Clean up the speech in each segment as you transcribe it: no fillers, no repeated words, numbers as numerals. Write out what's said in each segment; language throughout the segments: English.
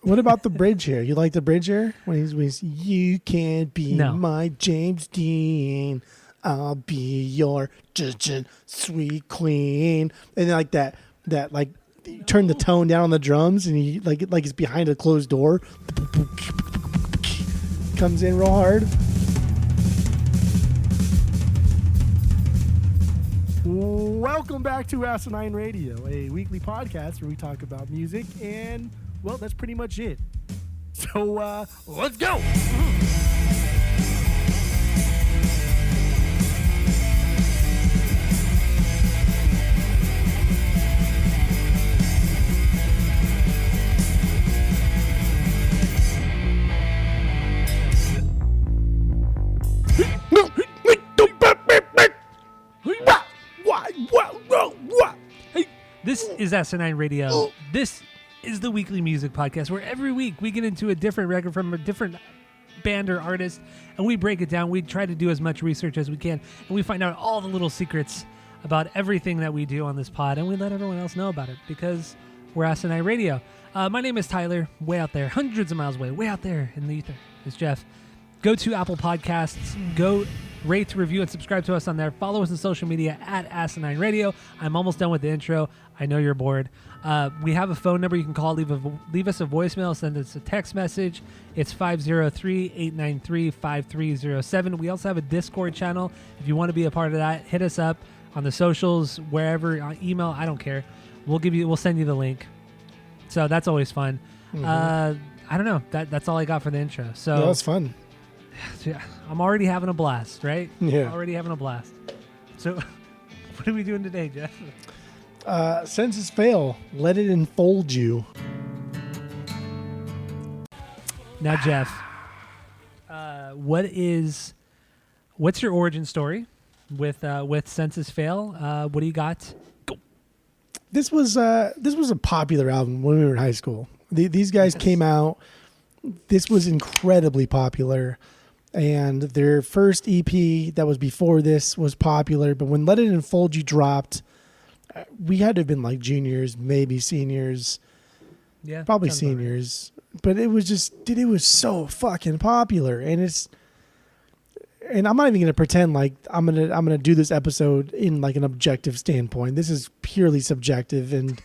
What about the bridge here? You like the bridge here? When he's you can be my James Dean. I'll be your sweet queen. And then like that like you turn the tone down on the drums and he like it's behind a closed door. Comes in real hard. Welcome back to Asinine Radio, a weekly podcast where we talk about music, and well, that's pretty much it. So let's go. This is Asinine Radio. This is the weekly music podcast where every week we get into a different record from a different band or artist and we break it down. We try to do as much research as we can and we find out all the little secrets about everything that we do on this pod and we let everyone else know about it because we're Asinine Radio. My name is Tyler, way out there, hundreds of miles away, way out there in the ether is Jeff. Go to Apple Podcasts, go rate, review, and subscribe to us on there. Follow us on social media at Asinine Radio. I'm almost done with the intro. I know you're bored. We have a phone number you can call. Leave us a voicemail. Send us a text message. It's 503-893-5307. We also have a Discord channel. If you want to be a part of that, hit us up on the socials, wherever, on email. I don't care. We'll send you the link. So that's always fun. Mm-hmm. I don't know. That's all I got for the intro. So that was fun. Yeah, I'm already having a blast, right? Yeah. Already having a blast. So, what are we doing today, Jeff? Senses Fail. Let It Enfold You. Now, Jeff, what's your origin story with Senses Fail? What do you got? Go. This was a popular album when we were in high school. These guys came out. This was incredibly popular. And their first EP that was before this was popular. But when Let It Enfold You dropped, we had to have been like juniors, maybe seniors. Yeah, probably seniors. Right. But it was just, dude, it was so fucking popular. And I'm not even going to pretend like I'm going to do this episode in like an objective standpoint. This is purely subjective. And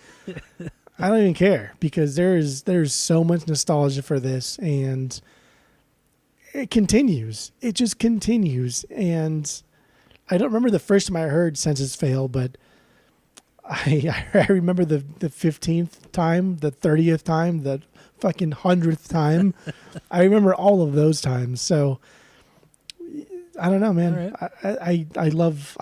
I don't even care because there's so much nostalgia for this. And it continues. It just continues. And I don't remember the first time I heard Senses Fail, but I remember the 15th time, the 30th time, the fucking 100th time. I remember all of those times. So I don't know, man. Right. I love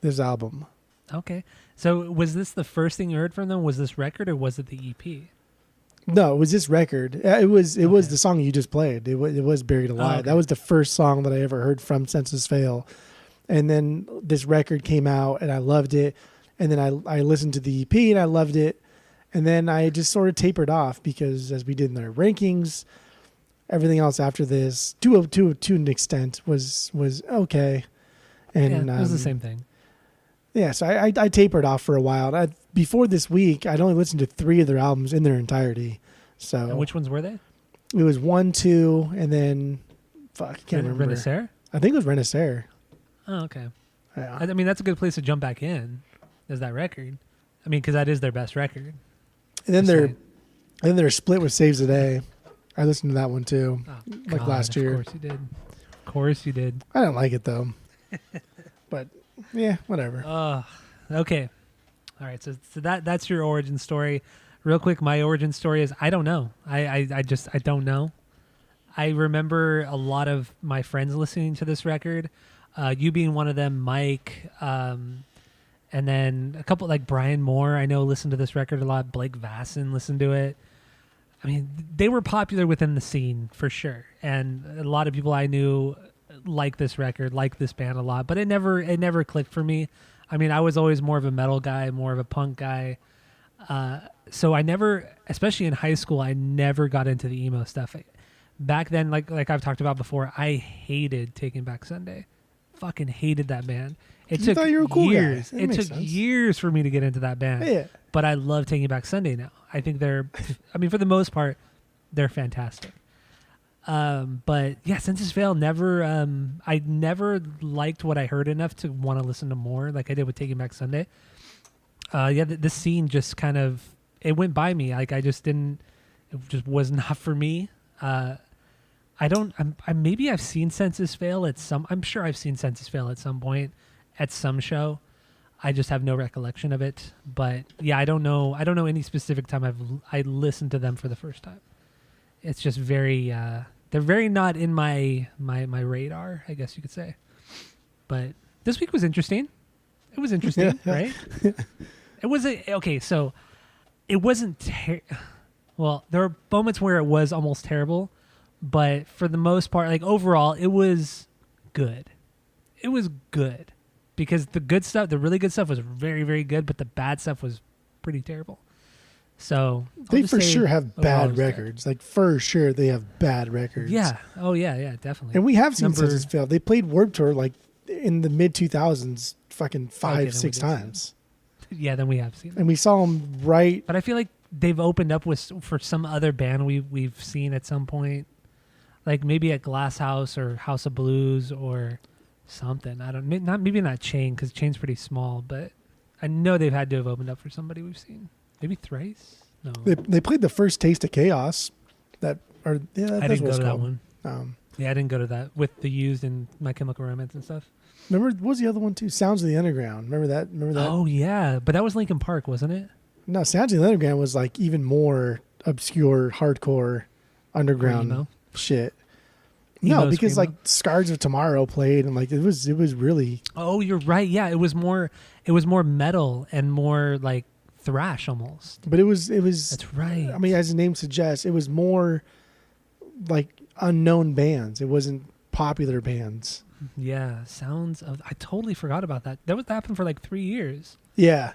this album. Okay. So was this the first thing you heard from them? Was this record or was it the EP? No, it was this record. It was the song you just played. It was Buried Alive. Okay. That was the first song that I ever heard from Senses Fail. And then this record came out and I loved it. And then I listened to the EP and I loved it. And then I just sort of tapered off because as we did in our rankings, everything else after this, to an extent, was okay. And it was the same thing. Yeah, so I tapered off for a while. Before this week, I'd only listened to 3 of their albums in their entirety. So, and which ones were they? It was 1, 2, and then I can't remember. Renaissance? I think it was Renaissance. Oh, okay. Yeah. I mean, that's a good place to jump back in. Is that record? I mean, because that is their best record. And then they're split with Saves the Day. I listened to that one too, last year. Of course you did. I don't like it though. But yeah, whatever. Okay. All right. So that's your origin story. Real quick, my origin story is I don't know. I don't know. I remember a lot of my friends listening to this record. You being one of them, Mike, and then a couple like Brian Moore. I know listened to this record a lot. Blake Vasson listened to it. I mean, they were popular within the scene for sure, and a lot of people I knew liked this record, liked this band a lot. But it never clicked for me. I mean, I was always more of a metal guy, more of a punk guy. So I never, especially in high school, I never got into the emo stuff. Back then, like I've talked about before, I hated Taking Back Sunday. Fucking hated that band. It took years. It took years for me to get into that band. Yeah. but I love Taking Back Sunday now. I think they're, I mean, for the most part, they're fantastic. But yeah, Census Fail never, I never liked what I heard enough to want to listen to more like I did with Taking Back Sunday. This scene just kind of, it went by me. Like I just didn't, it just was not for me. Maybe I've seen Census Fail at some, I'm sure I've seen Census Fail at some point at some show. I just have no recollection of it. But yeah, I don't know any specific time I listened to them for the first time. It's just very, they're very not in my radar, I guess you could say. But this week was interesting. It was interesting, right? It was so it wasn't well, there were moments where it was almost terrible, but for the most part, like overall, it was good. It was good because the good stuff, the really good stuff was very, very good, but the bad stuff was pretty terrible. So they for sure have bad records. Like for sure they have bad records. Yeah. Oh yeah, definitely. And we have seen Census Fail. They played Warped Tour like in the mid 2000s, fucking 5-6 times. Yeah, then we have seen them. And we saw them right. But I feel like they've opened up for some other band we've seen at some point, like maybe at Glass House or House of Blues or something. I don't maybe not Chain because Chain's pretty small, but I know they've had to have opened up for somebody we've seen. Maybe Thrice. No, they played the first Taste of Chaos. I didn't go to that one. Yeah, I didn't go to that with the Used and My Chemical Romance and stuff. Remember, what was the other one too? Sounds of the Underground. Remember that? Oh yeah, but that was Linkin Park, wasn't it? No, Sounds of the Underground was like even more obscure, hardcore, underground shit. No, because like Scars of Tomorrow played, and like it was really. Oh, you're right. Yeah, it was more metal and more like thrash almost. But it was. That's right. I mean, as the name suggests, it was more like unknown bands. It wasn't popular bands. Yeah, I totally forgot about that. That happened for like 3 years. Yeah.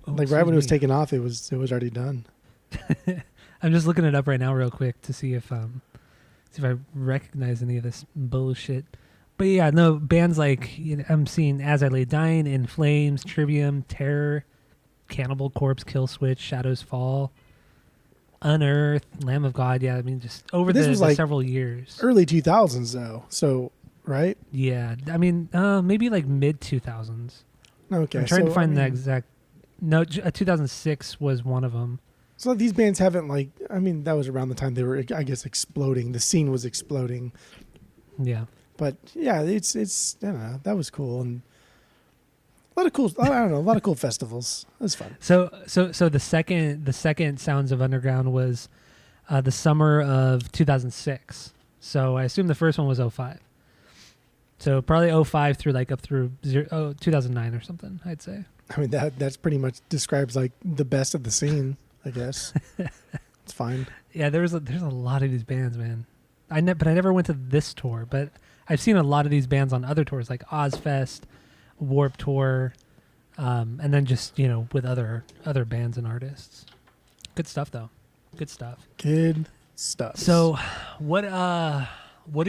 Like right when it was taken off, it was already done. I'm just looking it up right now real quick to see if I recognize any of this bullshit. But yeah, no, bands like I'm seeing As I Lay Dying, In Flames, Trivium, Terror, Cannibal Corpse, Kill Switch, Shadows Fall, Unearthed, Lamb of God. Yeah, I mean just over the several years. Early 2000s though. So, right? Yeah. I mean, maybe like mid 2000s. Okay. I'm trying to find the exact. No, 2006 was one of them. So these bands haven't that was around the time they were, I guess, exploding. The scene was exploding. Yeah. But yeah, it's I don't know, that was cool, and a lot of cool festivals. It was fun. So the second Sounds of Underground was the summer of 2006. So I assume the first one was 05. So probably 05 through up through 2009 or something, I'd say. I mean that's pretty much describes like the best of the scene, I guess. It's fine. Yeah, there's a lot of these bands, man. But I never went to this tour, but I've seen a lot of these bands on other tours like Ozfest, Warped Tour, and then just with other bands and artists. Good stuff though. Good stuff. Good stuff. So, what are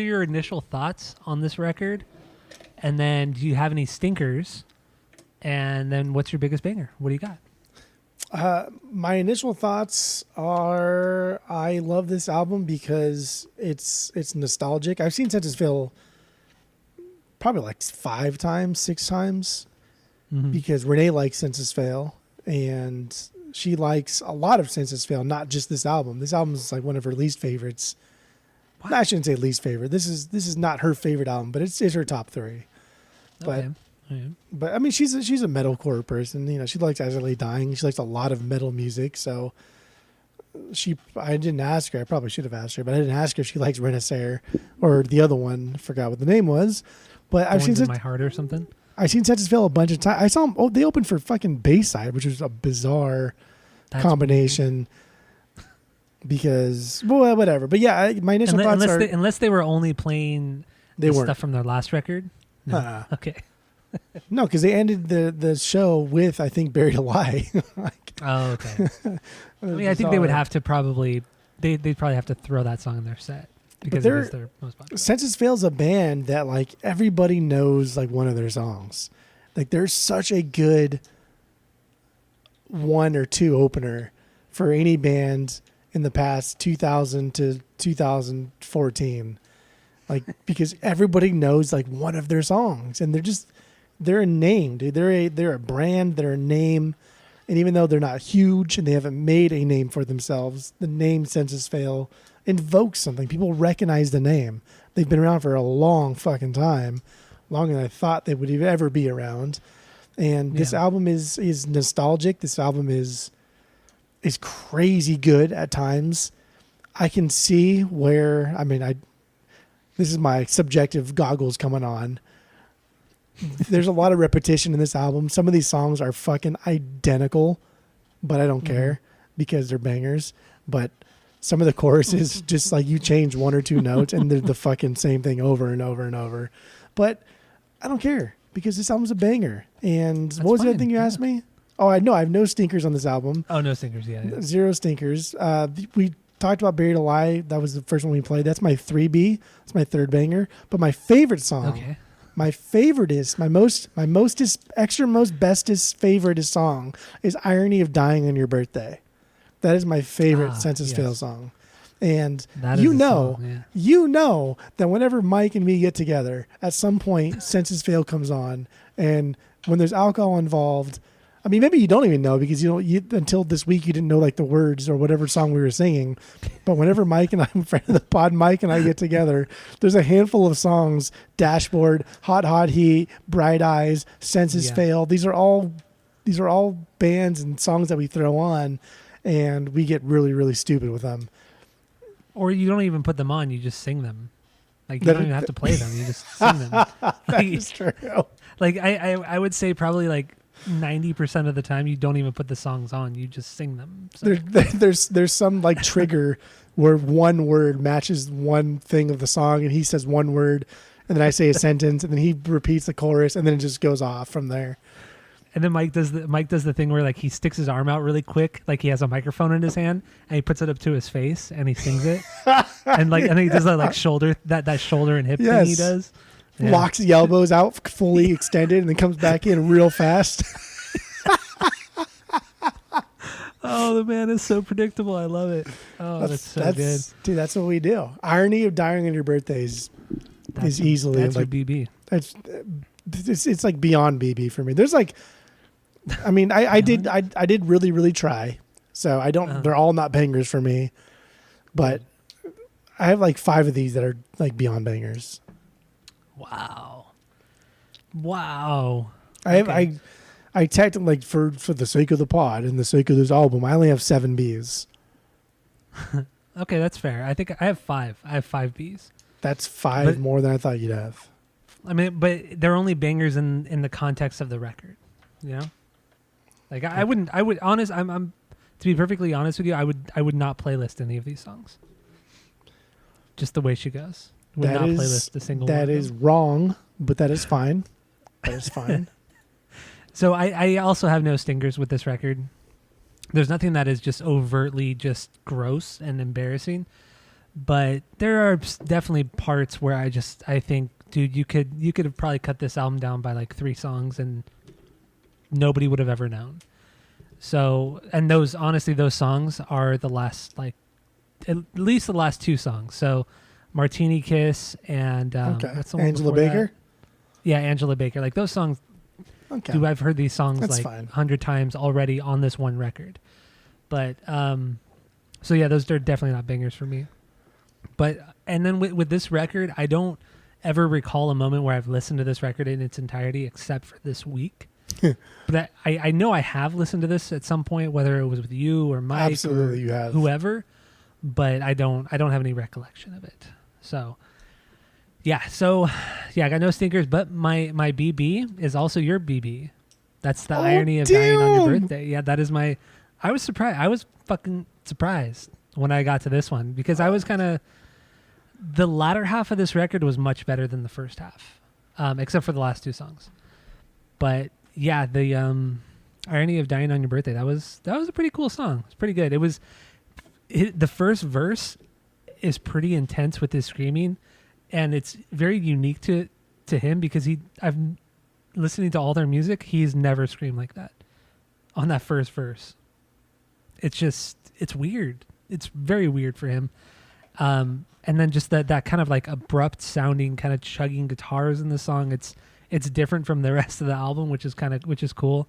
your initial thoughts on this record? And then, do you have any stinkers? And then, what's your biggest banger? What do you got? My initial thoughts are I love this album because it's nostalgic. I've seen Census Fail probably like 5 times, 6 times, because Renee likes Census Fail and she likes a lot of Census Fail, not just this album. This album is like one of her least favorites. What? I shouldn't say least favorite. This is not her favorite album, but it's her top 3. But okay. But I mean, she's a metalcore person. She likes As I Lay Dying. She likes a lot of metal music. So I didn't ask her. I probably should have asked her, but I didn't ask her if she likes Renaissance or the other one. Forgot what the name was. But I've seen In My Heart or something. I've seen Census Fail a bunch of times. I saw them. Oh, they opened for fucking Bayside, which was a bizarre combination. Weird. Because whatever. But yeah, my initial thoughts are unless they were only playing stuff from their last record. No. Okay. No, because they ended the show with, I think, Buried Alive. Oh, okay. I mean, I think they would have to probably they'd probably have to throw that song in their set because it is their most popular. Census Fail's a band that like everybody knows like one of their songs. Like they're such a good one or two opener for any band in the past 2000 to 2014. Like, because everybody knows like one of their songs, and they're a name, dude. They're a brand, they're a name. And even though they're not huge and they haven't made a name for themselves, the name Census Fail invokes something. People recognize the name. They've been around for a long fucking time, longer than I thought they would ever be around. And this album is nostalgic. This album is crazy good at times. I can see where, this is my subjective goggles coming on. There's a lot of repetition in this album. Some of these songs are fucking identical, but I don't care because they're bangers. But some of the choruses, just like you change one or two notes and they're the fucking same thing over and over and over. But I don't care because this album's a banger. And what was the other thing you asked me? Oh, I know. I have no stinkers on this album. Oh, no stinkers. Yeah. Zero stinkers. We talked about Buried Alive. That was the first one we played. That's my 3B. It's my third banger. But my favorite song. Okay. My favoriteest, my mostest, extra most bestest favoriteest song is Irony of Dying on Your Birthday. That is my favorite Census Fail song. And you know that whenever Mike and me get together, at some point Census Fail comes on, and when there's alcohol involved, I mean, maybe you don't even know because until this week you didn't know like the words or whatever song we were singing. But whenever Mike and I'm friend of the pod, Mike and I get together, there's a handful of songs: Dashboard, Hot Heat, Bright Eyes, Census Fail. These are all bands and songs that we throw on, and we get really, really stupid with them. Or you don't even put them on; you just sing them. Like you don't even have to play them; you just sing them. That is true. Like I would say probably like 90% of the time you don't even put the songs on, you just sing them. So. There's some like trigger where one word matches one thing of the song, and he says one word, and then I say a sentence, and then he repeats the chorus, and then it just goes off from there. And then Mike does the thing where like he sticks his arm out really quick, like he has a microphone in his hand, and he puts it up to his face and he sings it, and he does that like shoulder that shoulder and hip thing he does. Yeah. Locks the elbows out fully extended and then comes back in real fast. Oh, the man is so predictable. I love it. Oh, that's so good. Dude, that's what we do. Irony of Dying on Your Birthday is easily that's like your BB. It's like beyond BB for me. There's like, I mean, I did really, really try. So I don't, they're all not bangers for me, but I have like 5 of these that are like beyond bangers. Wow. I technically, like for the sake of the pod and the sake of this album, I only have 7 Bs. Okay, that's fair. I think I have 5. I have 5 Bs. That's 5 more than I thought you'd have. I mean, but they're only bangers in the context of the record, you know? Like I'm to be perfectly honest with you, I would not playlist any of these songs. Just the way she goes. Would not playlist a single one. That is wrong, but that is fine. That is fine. So I also have no stinkers with this record. There's nothing that is just overtly just gross and embarrassing, but there are definitely parts where I think, dude, you could have probably cut this album down by like 3 songs and nobody would have ever known. So, and those songs are the last, like, at least the last 2 songs. So Martini Kiss and what's the one Angela Baker? That? Yeah, Angela Baker. Like those songs. Okay. Dude, I've heard these songs That's like fine. 100 times already on this one record. But so yeah, those are definitely not bangers for me. But and then with this record, I don't ever recall a moment where I've listened to this record in its entirety except for this week. But I know I have listened to this at some point, whether it was with you or Mike Absolutely, or you have. whoever. But I don't have any recollection of it. So yeah, I got no stinkers, but my BB is also your BB. That's the irony of dying on your birthday. Yeah, that is my. I was surprised. I was fucking surprised when I got to this one because I was kind of. The latter half of this record was much better than the first half, except for the last 2 songs. But yeah, the irony of dying on your birthday. That was a pretty cool song. It's pretty good. The first verse is pretty intense with his screaming. And it's very unique to him because I've listening to all their music, he's never screamed like that on that first verse. It's weird. It's very weird for him. And then just that kind of like abrupt sounding, kind of chugging guitars in the song. It's different from the rest of the album, which is cool.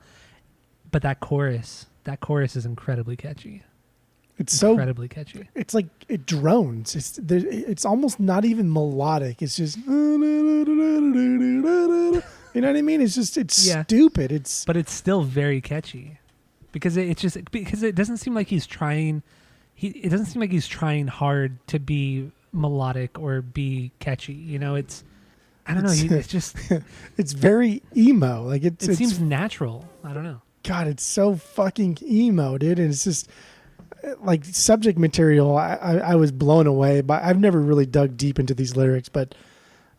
But that chorus is incredibly catchy. It's incredibly catchy. It's like it drones. It's almost not even melodic. It's just you know what I mean? It's stupid. But it's still very catchy because it doesn't seem like he's trying. It doesn't seem like he's trying hard to be melodic or be catchy. You know, I don't know. It's just it's very emo. Like it seems natural. I don't know. God, it's so fucking emo, dude. And it's just like subject material. I was blown away by. I've never really dug deep into these lyrics, but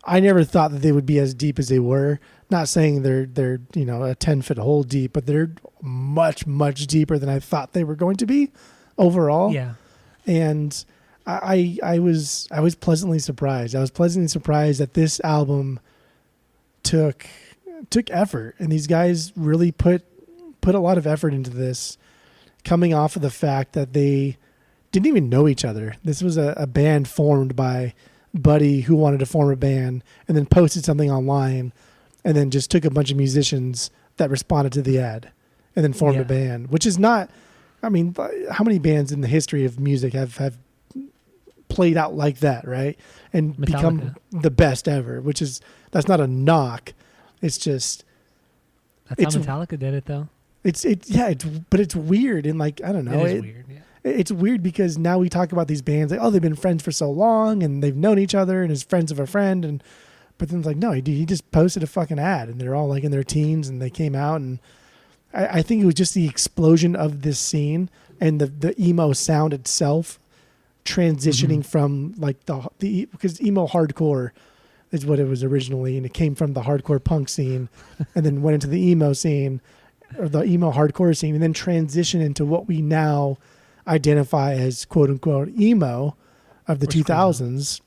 I never thought that they would be as deep as they were. Not saying they're a 10-foot hole deep, but they're much, much deeper than I thought they were going to be overall. Yeah. And I was pleasantly surprised. I was pleasantly surprised that this album took effort, and these guys really put a lot of effort into this, coming off of the fact that they didn't even know each other. This was a band formed by Buddy, who wanted to form a band, and then posted something online, and then just took a bunch of musicians that responded to the ad, and then formed a band, which is not. I mean, how many bands in the history of music have played out like that, right? And Metallica. Become the best ever, that's not a knock. It's just that's how Metallica did it, though. But it's weird, and like, I don't know. It is weird, yeah. It's weird because now we talk about these bands like, oh, they've been friends for so long and they've known each other and is friends of a friend, but then it's like, no, he just posted a fucking ad and they're all like in their teens and they came out, and I think it was just the explosion of this scene and the emo sound itself transitioning from like because emo hardcore is what it was originally, and it came from the hardcore punk scene and then went into the emo scene or the emo hardcore scene, and then transition into what we now identify as quote unquote emo of the 2000s.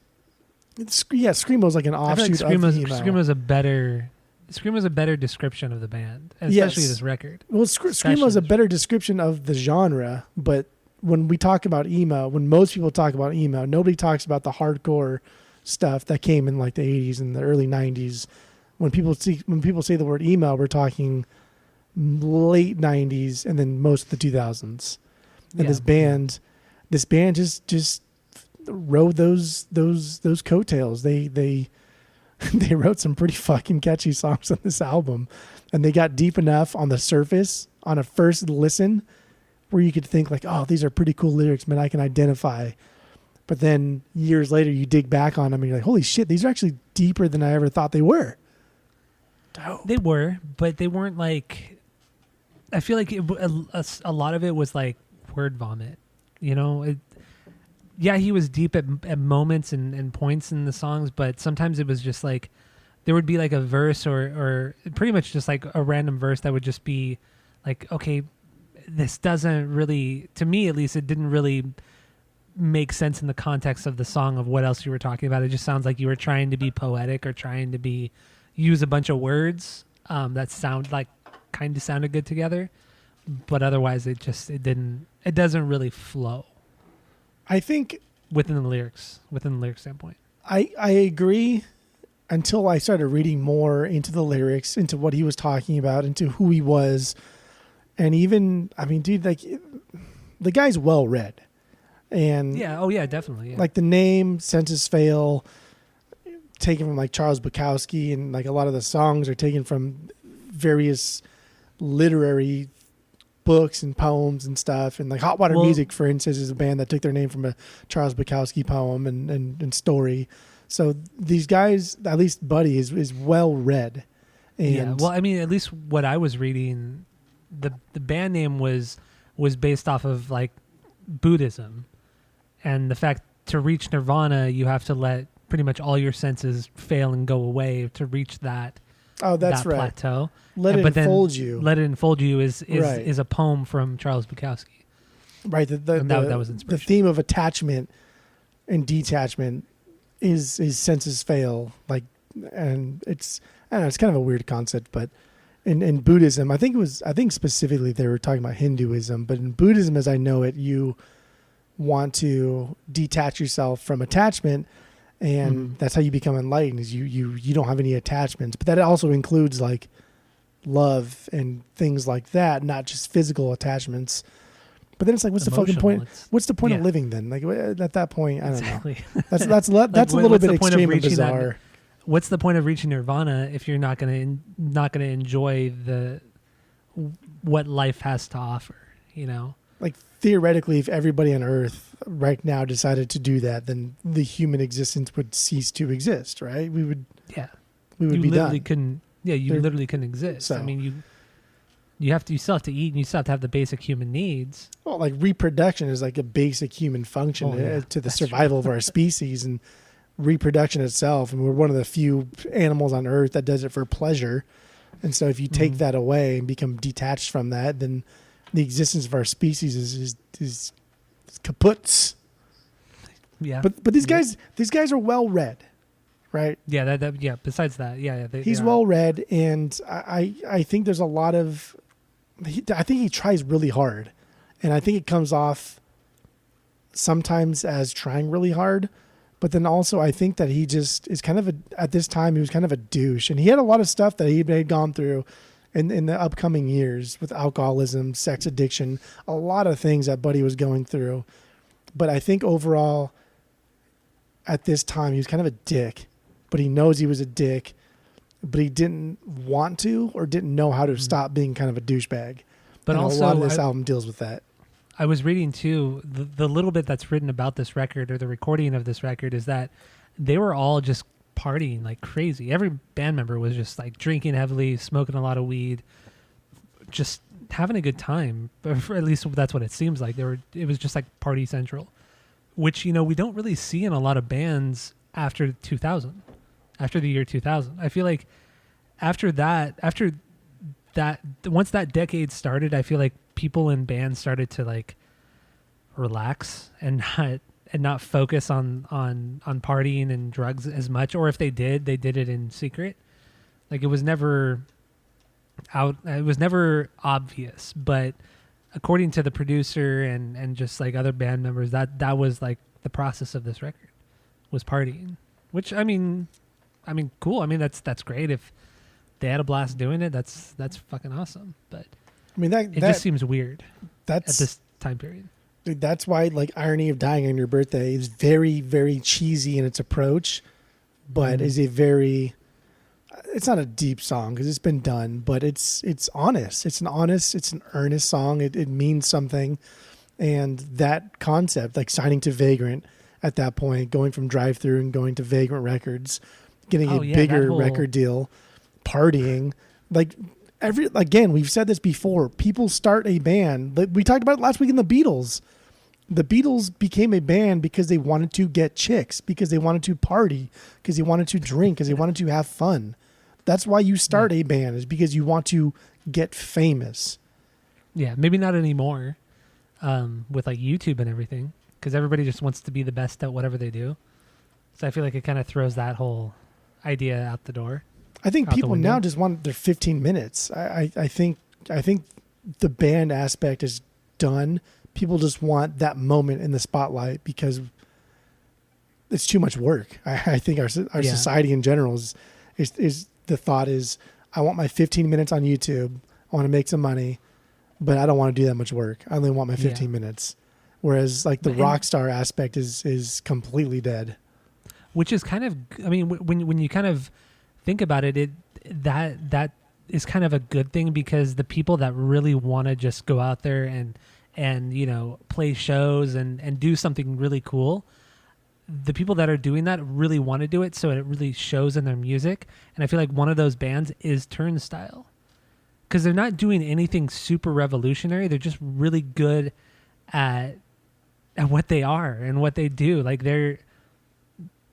Screamo is like an offshoot of emo. Screamo is a better description of the band, especially this record. Well, Screamo is a better description of the genre, but when we talk about emo, when most people talk about emo, nobody talks about the hardcore stuff that came in like the 80s and the early 90s. When people say the word emo, we're talking late 90s and then most of the 2000s. And this band just rode those coattails. They wrote some pretty fucking catchy songs on this album, and they got deep enough on the surface on a first listen where you could think like, oh, these are pretty cool lyrics, man, I can identify. But then years later you dig back on them and you're like, holy shit, these are actually deeper than I ever thought they were. Dope. They were, but they weren't like, I feel like a lot of it was like word vomit, you know. He was deep at moments and points in the songs, but sometimes it was just like there would be like a verse or pretty much just like a random verse that would just be like, okay, this doesn't really, to me at least, it didn't really make sense in the context of the song of what else you were talking about. It just sounds like you were trying to be poetic or trying to use a bunch of words that sound like kind of sounded good together, but otherwise it doesn't really flow. I think within the lyric standpoint. I agree until I started reading more into the lyrics, into what he was talking about, into who he was. And even, I mean, dude, like the guy's well read. And definitely. Yeah. Like the name Senses Fail, taken from like Charles Bukowski, and like a lot of the songs are taken from various literary books and poems and stuff. And like Hot Water Music, for instance, is a band that took their name from a Charles Bukowski poem and story. So these guys, at least Buddy, is well read. And I mean, at least what I was reading, the band name was based off of like Buddhism, and the fact to reach nirvana you have to let pretty much all your senses fail and go away to reach that. Oh, that's right. Plateau. Let It Enfold You. Let It Enfold You is a poem from Charles Bukowski. Right. That was inspiration. The theme of attachment and detachment is senses fail. Like, and it's, I don't know, it's kind of a weird concept, but in Buddhism, I think specifically they were talking about Hinduism, but in Buddhism, as I know it, you want to detach yourself from attachment, and that's how you become enlightened. Is you don't have any attachments, but that also includes like love and things like that, not just physical attachments. But then it's like, what's the fucking point? What's the point of living then? Like at that point, I don't know. That's like, a little bit extreme and bizarre. What's the point of reaching nirvana if you're not gonna enjoy what life has to offer? You know, like theoretically, if everybody on Earth right now decided to do that, then the human existence would cease to exist, right? We would be done. You literally couldn't exist. So, I mean, you still have to eat, and you still have to have the basic human needs. Well, like reproduction is like a basic human function to the survival of our species, and reproduction itself. And we're one of the few animals on Earth that does it for pleasure. And so if you take that away and become detached from that, then the existence of our species is kaput. Yeah. But these guys are well read, right? Yeah. Besides that, he's well read, and I think there's a lot of. I think he tries really hard, and I think it comes off sometimes as trying really hard, but then also I think that he just is kind of at this time he was kind of a douche, and he had a lot of stuff that he had gone through in the upcoming years with alcoholism, sex addiction, a lot of things that Buddy was going through. But I think overall at this time he was kind of a dick, but he knows he was a dick, but he didn't want to or didn't know how to stop being kind of a douchebag. But and also, a lot of this album deals with that. I was reading too, the little bit that's written about this record or the recording of this record is that they were all just partying like crazy. Every band member was just like drinking heavily, smoking a lot of weed, just having a good time. Or at least that's what it seems like. It was just like party central, which, you know, we don't really see in a lot of bands after 2000. After the year 2000, I feel like after that, once that decade started, I feel like people in bands started to like relax and not focus on partying and drugs as much. Or if they did it in secret. Like it was never obvious. But according to the producer and just like other band members, that was like the process of this record was partying, which I mean, cool. I mean, that's great. If they had a blast doing it, that's fucking awesome. But I mean, that just seems weird at this time period. Dude, that's why like Irony of Dying on Your Birthday is very, very cheesy in its approach, but is a very, it's not a deep song because it's been done, but it's honest. It's an earnest song. It means something. And that concept, like signing to Vagrant at that point, going from Drive Thru and going to Vagrant Records, getting a bigger record deal, partying, like again, we've said this before. People start a band. We talked about it last week in the Beatles. The Beatles became a band because they wanted to get chicks, because they wanted to party, because they wanted to drink, because they wanted to have fun. That's why you start a band, is because you want to get famous. Yeah, maybe not anymore with like YouTube and everything, because everybody just wants to be the best at whatever they do. So I feel like it kind of throws that whole idea out the door. I think people now just want their 15 minutes. I think the band aspect is done. People just want that moment in the spotlight because it's too much work. I think our society in general is the thought is, I want my 15 minutes on YouTube. I want to make some money, but I don't want to do that much work. I only want my 15 minutes. Whereas like the rock star aspect is completely dead. Which is kind of, I mean, when you kind of think about it, that is kind of a good thing, because the people that really want to just go out there and you know, play shows and do something really cool, the people that are doing that really want to do it, so it really shows in their music. And I feel like one of those bands is Turnstile, because they're not doing anything super revolutionary. They're just really good at what they are and what they do. Like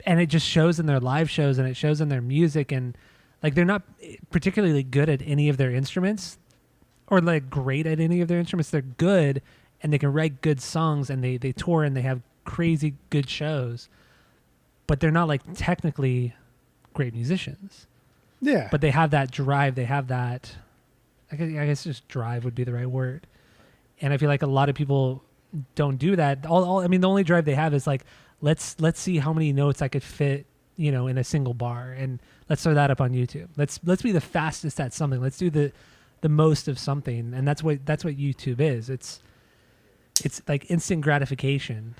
and it just shows in their live shows, and it shows in their music. And like, they're not particularly good at any of their instruments, or like great at any of their instruments. They're good, and they can write good songs, and they tour, and they have crazy good shows, but they're not like technically great musicians. Yeah. But they have that drive. They have that I guess just drive would be the right word. And I feel like a lot of people don't do that. I mean, the only drive they have is like, let's see how many notes I could fit, in a single bar, and let's throw that up on YouTube. Let's be the fastest at something. Let's do the most of something, and that's what YouTube is. It's like instant gratification,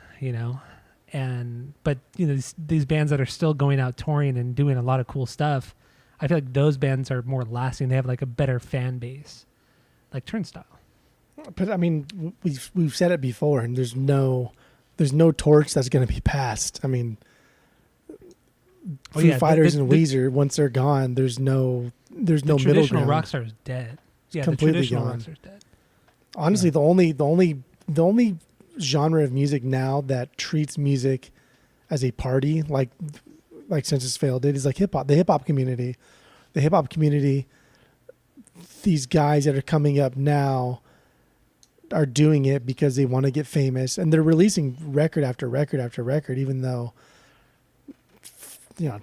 And but these bands that are still going out touring and doing a lot of cool stuff, I feel like those bands are more lasting. They have like a better fan base, like Turnstile. But I mean, we've said it before, and there's no torch that's going to be passed. I mean, Foo Fighters and Weezer, once they're gone, there's no middle ground. Traditional rock star is dead. Yeah, completely the traditional gone. rock star's dead. Honestly, the only genre of music now that treats music as a party, like Census Failed did, is like hip hop. The hip hop community, these guys that are coming up now are doing it because they want to get famous, and they're releasing record after record after record, even though,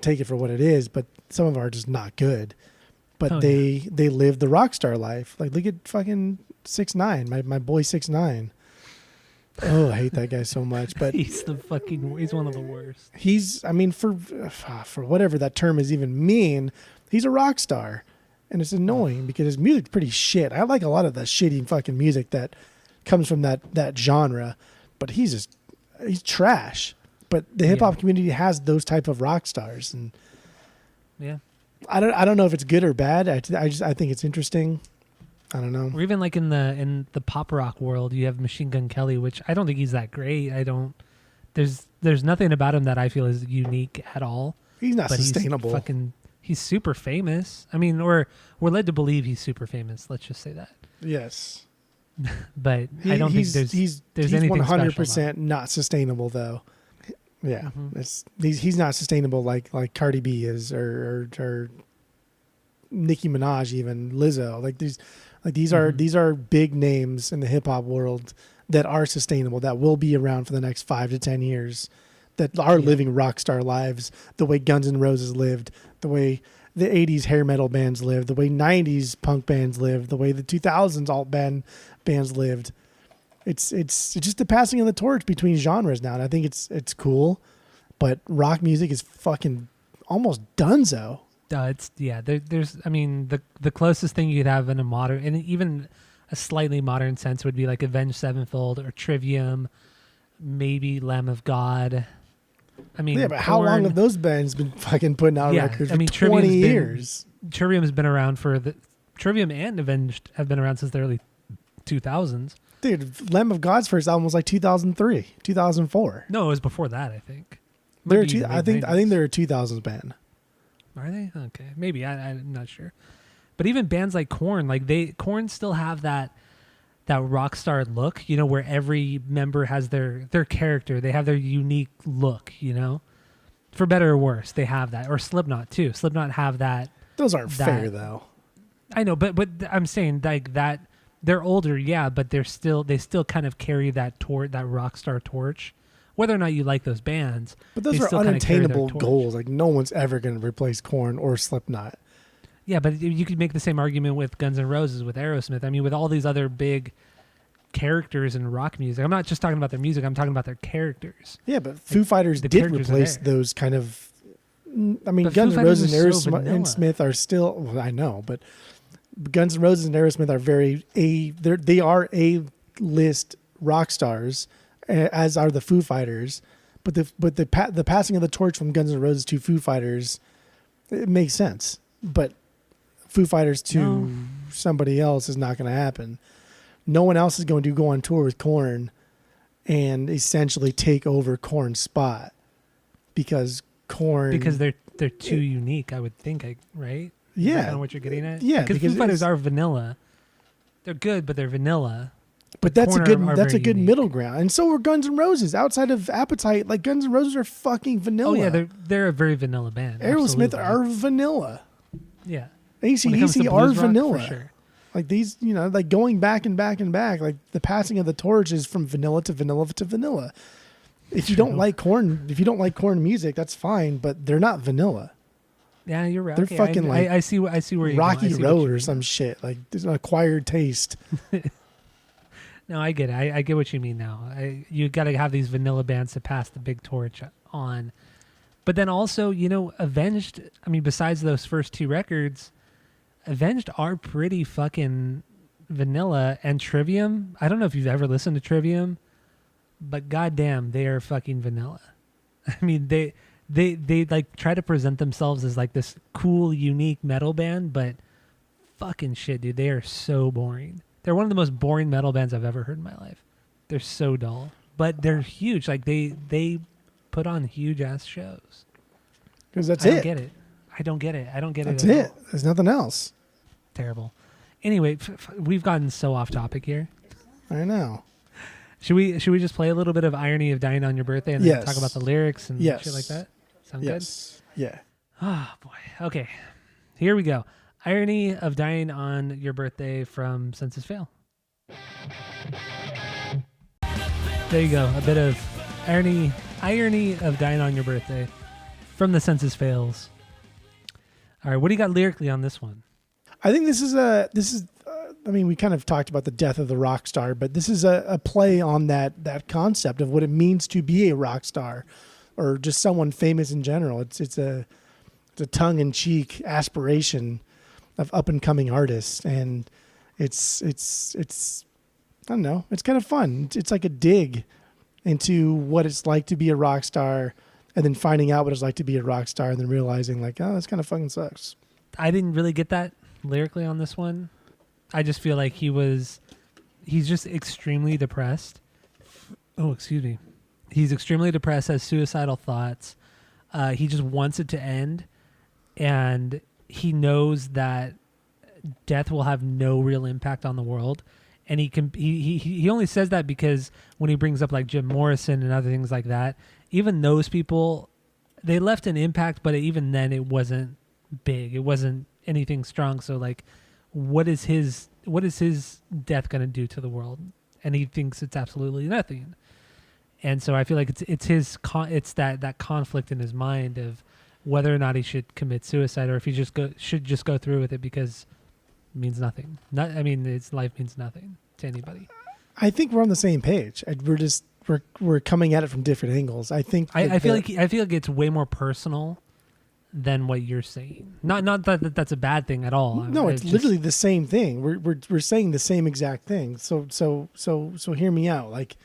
take it for what it is, but some of them are just not good. But they live the rock star life. Like, look at fucking 6ix9ine, my boy 6ix9ine. Oh, I hate that guy so much. But he's one of the worst. For whatever that term is even mean, he's a rock star. And it's annoying because his music's pretty shit. I like a lot of the shitty fucking music that comes from that genre, but he's trash. But the hip hop community has those type of rock stars, and I don't know if it's good or bad. I think it's interesting. I don't know. Or even like in the pop rock world, you have Machine Gun Kelly, which I don't think he's that great. There's nothing about him that I feel is unique at all. He's not sustainable. He's super famous. I mean, we're led to believe he's super famous. Let's just say that. Yes. But I don't think there's anything 100% not sustainable though. Yeah, he's not sustainable like Cardi B is or Nicki Minaj, even Lizzo. These are big names in the hip hop world that are sustainable, that will be around for the next 5 to 10 years, that are living rock star lives the way Guns N' Roses lived, the way the 80s hair metal bands lived, the way 90s punk bands lived, the way the 2000s alt bands lived. It's just the passing of the torch between genres now, and I think it's cool, but rock music is fucking almost donezo. There's the closest thing you'd have in a modern, and even a slightly modern sense, would be like Avenged Sevenfold or Trivium, maybe Lamb of God. I mean, yeah, but how long have those bands been fucking putting out records? For 20 years. Trivium's been around Trivium and Avenged have been around since the early 2000s. Dude, Lamb of God's first album was like 2003, 2004. No, it was before that, I think. I think they're a 2000s band. Are they? Okay, maybe. I'm not sure. But even bands like Korn, Korn still have that rock star look, where every member has their character. They have their unique look, for better or worse. They have that. Or Slipknot too. Slipknot have that. Those aren't fair though. I know, but I'm saying like that. They're older, yeah, but they still kind of carry that rock star torch. Whether or not you like those bands, but those are unattainable goals. Like, no one's ever going to replace Korn or Slipknot. Yeah, but you could make the same argument with Guns N' Roses, with Aerosmith. I mean, with all these other big characters in rock music. I'm not just talking about their music. I'm talking about their characters. Yeah, but Foo Fighters did replace those kind of. I mean, Guns N' Roses and Aerosmith are still. Well, I know, but Guns N' Roses and Aerosmith are they are A-list rock stars, as are the Foo Fighters. But the passing of the torch from Guns N' Roses to Foo Fighters, it makes sense. But Foo Fighters to somebody else is not going to happen. No one else is going to go on tour with Korn and essentially take over Korn's spot because they're too unique. I would think, right? Yeah, is that kind of what you're getting at? Yeah, because Foo Fighters are vanilla. They're good, but they're vanilla. But that's a good middle ground. And so are Guns N' Roses. Outside of Appetite, like Guns N' Roses are fucking vanilla. Oh yeah, they're a very vanilla band. Aerosmith are vanilla. Yeah. AC/DC are vanilla. For sure. Like these, like going back and back and back, like the passing of the torch is from vanilla to vanilla to vanilla. If you don't like Korn music, that's fine, but they're not vanilla. Yeah, you're right. They're Okay, fucking like I see where you're Rocky going. I see what Road you or mean some now. shit. Like there's an acquired taste. No, I get it. I get what you mean now. You got to have these vanilla bands to pass the big torch on. But then also, Avenged, I mean, besides those first two records, Avenged are pretty fucking vanilla. And Trivium, I don't know if you've ever listened to Trivium, but goddamn, they are fucking vanilla. I mean, they like try to present themselves as like this cool, unique metal band, but fucking shit, dude, they are so boring. They're one of the most boring metal bands I've ever heard in my life. They're so dull, but they're huge. Like they put on huge ass shows. Because that's I it. don't get it. I don't get it. I don't get That's it. it. There's nothing else. Terrible. Anyway, we've gotten so off topic here. I know. Should we just play a little bit of Irony of Dying on Your Birthday and then Yes. talk about the lyrics and Yes. shit like that? Sound Yes. Yeah. good? Oh boy. Okay. Here we go. Irony of Dying on Your Birthday from Census Fail. There you go. A bit of irony of Dying on Your Birthday from the Census Fails. All right, what do you got lyrically on this one? I think this is I mean, we kind of talked about the death of the rock star, but this is a play on that concept of what it means to be a rock star or just someone famous in general. It's a tongue-in-cheek aspiration of up-and-coming artists, and it's I don't know, it's kind of fun. It's like a dig into what it's like to be a rock star, and then finding out what it's like to be a rock star, and then realizing like, oh, this kind of fucking sucks. I didn't really get that lyrically on this one. I just feel like he's just extremely depressed. Oh, excuse me. He's extremely depressed, has suicidal thoughts. He just wants it to end, and he knows that death will have no real impact on the world. And he only says that because when he brings up like Jim Morrison and other things like that, even those people, they left an impact, but even then it wasn't big. It wasn't anything strong. So like, what is his death going to do to the world? And he thinks it's absolutely nothing. And so I feel like it's that conflict in his mind of whether or not he should commit suicide or if he should just go through with it because it means nothing. His life means nothing to anybody. I think we're on the same page. We're coming at it from different angles. I think I feel like it's way more personal than what you're saying. Not that that's a bad thing at all. No, it's literally the same thing. We're saying the same exact thing. So hear me out. Like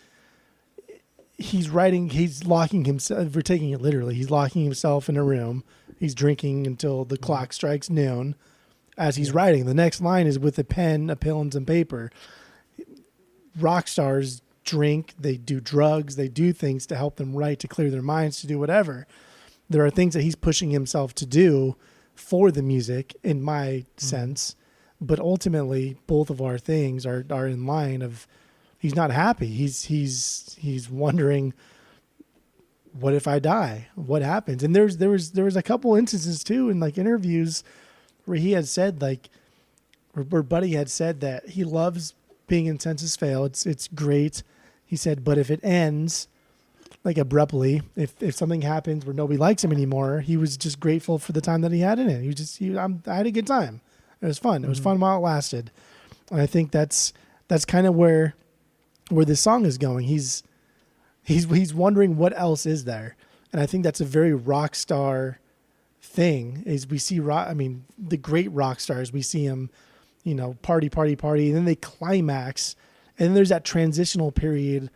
he's locking himself. If we're taking it literally, he's locking himself in a room. He's drinking until the clock strikes noon. As he's writing, the next line is with a pen, a pill, and some paper. Rock stars drink, they do drugs, they do things to help them write, to clear their minds, to do whatever. There are things that he's pushing himself to do for the music, in my sense. But ultimately, both of our things are in line of he's not happy. He's wondering, what if I die? What happens? And there was a couple instances too in like interviews where he had said like, where Buddy had said that he loves being in Census Fail. It's great. He said, but if it ends like abruptly, if something happens where nobody likes him anymore, he was just grateful for the time that he had in it. I had a good time. It was fun. It was fun while it lasted. And I think that's kind of where this song is going. He's wondering what else is there. And I think that's a very rock star thing. Is we see the great rock stars, we see them, party, and then they climax, and then there's that transitional period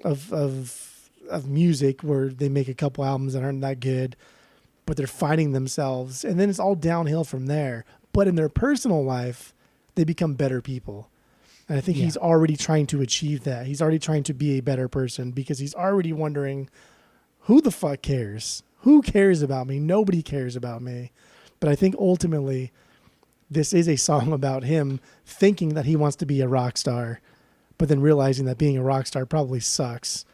of music where they make a couple albums that aren't that good, but they're finding themselves, and then it's all downhill from there. But in their personal life, they become better people. And I think he's already trying to achieve that. He's already trying to be a better person because he's already wondering, who the fuck cares? Who cares about me? Nobody cares about me. But I think ultimately, this is a song about him thinking that he wants to be a rock star, but then realizing that being a rock star probably sucks.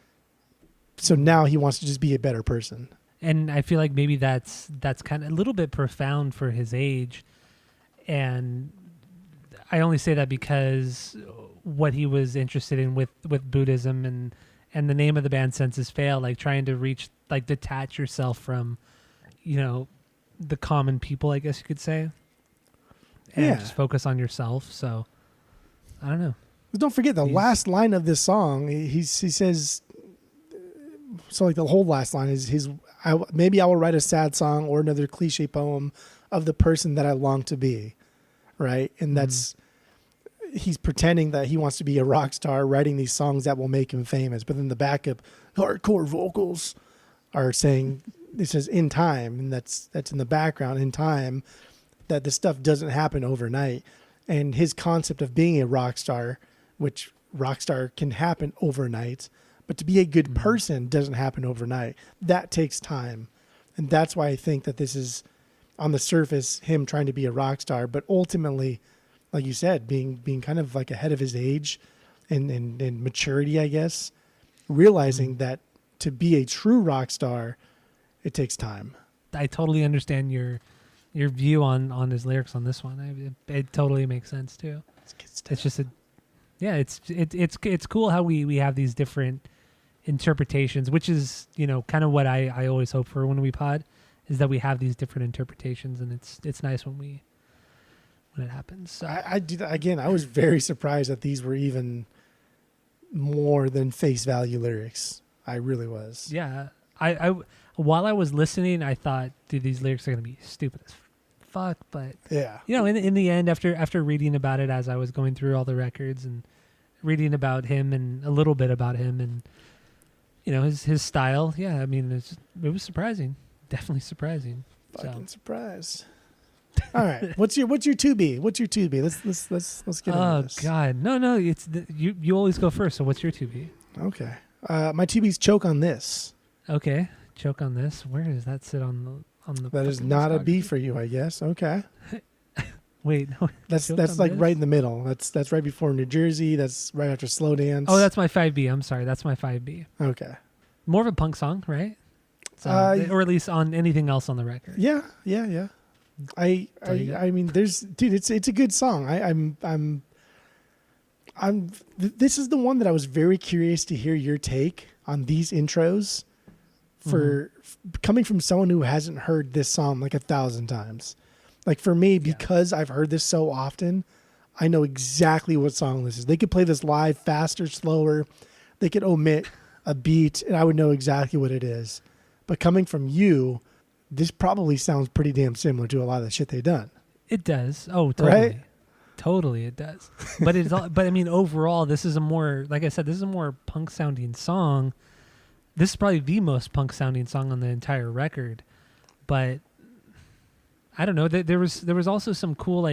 So now he wants to just be a better person. And I feel like maybe that's kind of a little bit profound for his age. And I only say that because what he was interested in with Buddhism and the name of the band Census Fail, like trying to reach, like detach yourself from, the common people, I guess you could say, and just focus on yourself. So I don't know. But don't forget the last line of this song. He says, so like the whole last line is maybe I will write a sad song or another cliche poem of the person that I long to be, right? And that's he's pretending that he wants to be a rock star, writing these songs that will make him famous. But then the backup hardcore vocals are saying, it says in time, and that's in the background, in time, that this stuff doesn't happen overnight. And his concept of being a rock star, which rock star can happen overnight, but to be a good person doesn't happen overnight. That takes time. And that's why I think that this is, on the surface, him trying to be a rock star, but ultimately, like you said, being kind of like ahead of his age and maturity, I guess, realizing that to be a true rock star, it takes time. I totally understand your view on his lyrics on this one. It totally makes sense too. It's just it's cool how we have these different interpretations, which is, you know, kind of what I always hope for when we pod, is that we have these different interpretations, and it's nice when it happens. So. I was very surprised that these were even more than face value lyrics. I really was. Yeah. I while I was listening, I thought, dude, these lyrics are going to be stupid as fuck. But, yeah, you know, in the end, after reading about it, as I was going through all the records and reading about him and a little bit about him and, you know, his style. Yeah. I mean, it was surprising. Definitely surprising. Fucking surprise. All right. What's your 2B? What's your 2B? Let's get into this. Oh God. No, you always go first. So what's your 2B? Okay. My 2B's Choke on This. Okay. Choke on This. Where does that sit on the That is not a B for you, I guess. Okay. Wait, no. That's like this? right in the middle. That's right before New Jersey. That's right after Slow Dance. Oh, that's my 5B. I'm sorry. That's my 5B. Okay. More of a punk song, right? So, or at least on anything else on the record. Yeah. I mean, it's a good song. This is the one that I was very curious to hear your take on these intros for coming from someone who hasn't heard this song like 1,000 times. Like for me, because I've heard this so often, I know exactly what song this is. They could play this live faster, slower. They could omit a beat and I would know exactly what it is. But coming from you, this probably sounds pretty damn similar to a lot of the shit they've done. It does. Oh, totally. Right? Totally, it does. But but I mean, overall, this is a more, like I said, this is a more punk sounding song. This is probably the most punk sounding song on the entire record. But I don't know. There was also some cool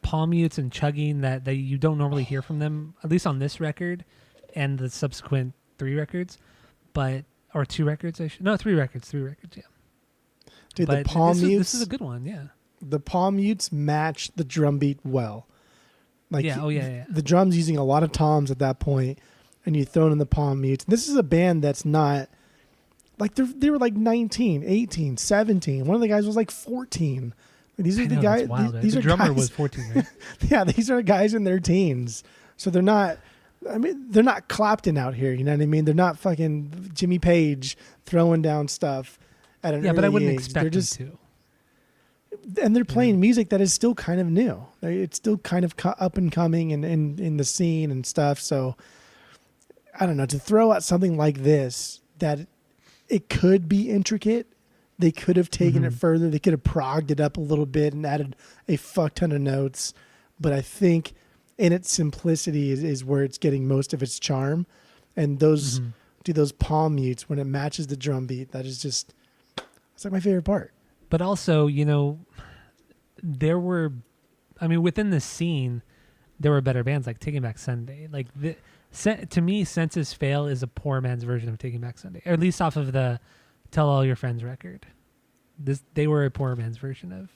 palm mutes and chugging that you don't normally hear from them, at least on this record and the subsequent 3 records. Or 2 records, 3 records, yeah. Dude, but the palm mutes. This is a good one, yeah. The palm mutes match the drum beat well. Like yeah. The drum's using a lot of toms at that point, and you throw in the palm mutes. This is a band that's not like they were like 19, 18, 17. One of the guys was like 14. These are the guys. These the are drummer guys, was 14, right? Yeah, these are guys in their teens, so they're not. I mean, they're not Clapton out here. You know what I mean? They're not fucking Jimmy Page throwing down stuff at an early but I wouldn't age. expect them to. And they're playing music that is still kind of new. It's still kind of up and coming and in the scene and stuff. So I don't know, to throw out something like this, that it could be intricate. They could have taken it further. They could have progged it up a little bit and added a fuck ton of notes. But I think in its simplicity is where it's getting most of its charm. And those palm mutes, when it matches the drum beat, that is just, it's like my favorite part. But also, you know, within the scene, there were better bands like Taking Back Sunday. Like, to me, Senses Fail is a poor man's version of Taking Back Sunday, or at least off of the Tell All Your Friends record. They were a poor man's version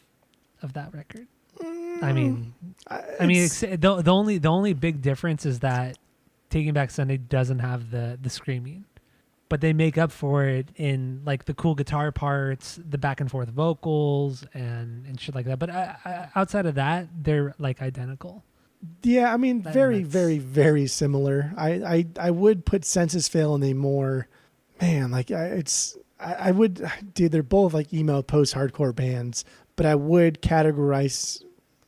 of that record. The only big difference is that Taking Back Sunday doesn't have the screaming. But they make up for it in like the cool guitar parts, the back and forth vocals, and shit like that. But outside of that, they're like identical. Yeah, I mean, very, very, very similar. I would put Senses Fail in a more, man, like it's I would, dude, they're both like emo post-hardcore bands, but I would categorize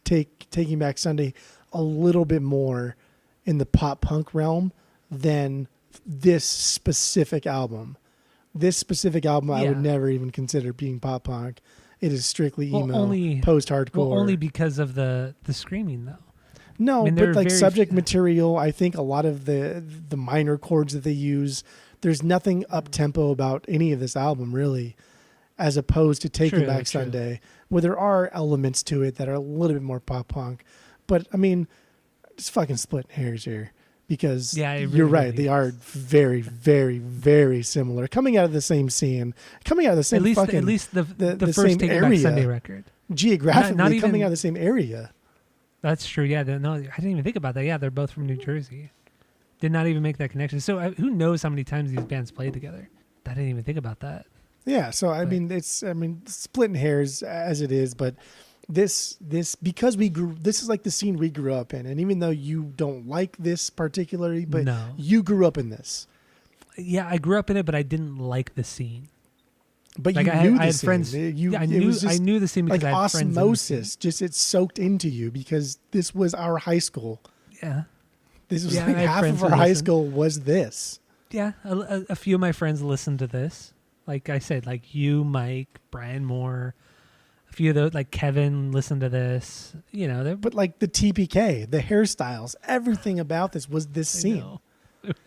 Taking Back Sunday a little bit more in the pop punk realm than this specific album. This specific album I would never even consider being pop punk. It is strictly emo, post-hardcore. Well, only because of the screaming, though. No, I mean, but like subject material, I think a lot of the minor chords that they use, there's nothing up-tempo about any of this album, really, as opposed to Taking Back Sunday, where there are elements to it that are a little bit more pop-punk. But, I mean, just fucking splitting hairs here. Because you're right, they are very, very, very similar. Coming out of the same scene, coming out of the same at least the first Taking Back Sunday record. Geographically, not even, coming out of the same area. That's true. Yeah, no, I didn't even think about that. Yeah, they're both from New Jersey. Did not even make that connection. So who knows how many times these bands played together? I didn't even think about that. Yeah, so I mean, splitting hairs as it is, but this because this is like the scene we grew up in, and even though you don't like this particularly, but you grew up in this. Yeah, I grew up in it, but I didn't like the scene. But like I had scene. Friends. I knew the scene because like I had friends. Osmosis, just it soaked into you because this was our high school. Yeah, this was like half of our high school was this. Yeah, a few of my friends listened to this. Like I said, like you, Mike, Brian Moore. A few of those, like Kevin, listened to this. You know, but like the TPK, the hairstyles, everything about this was this scene.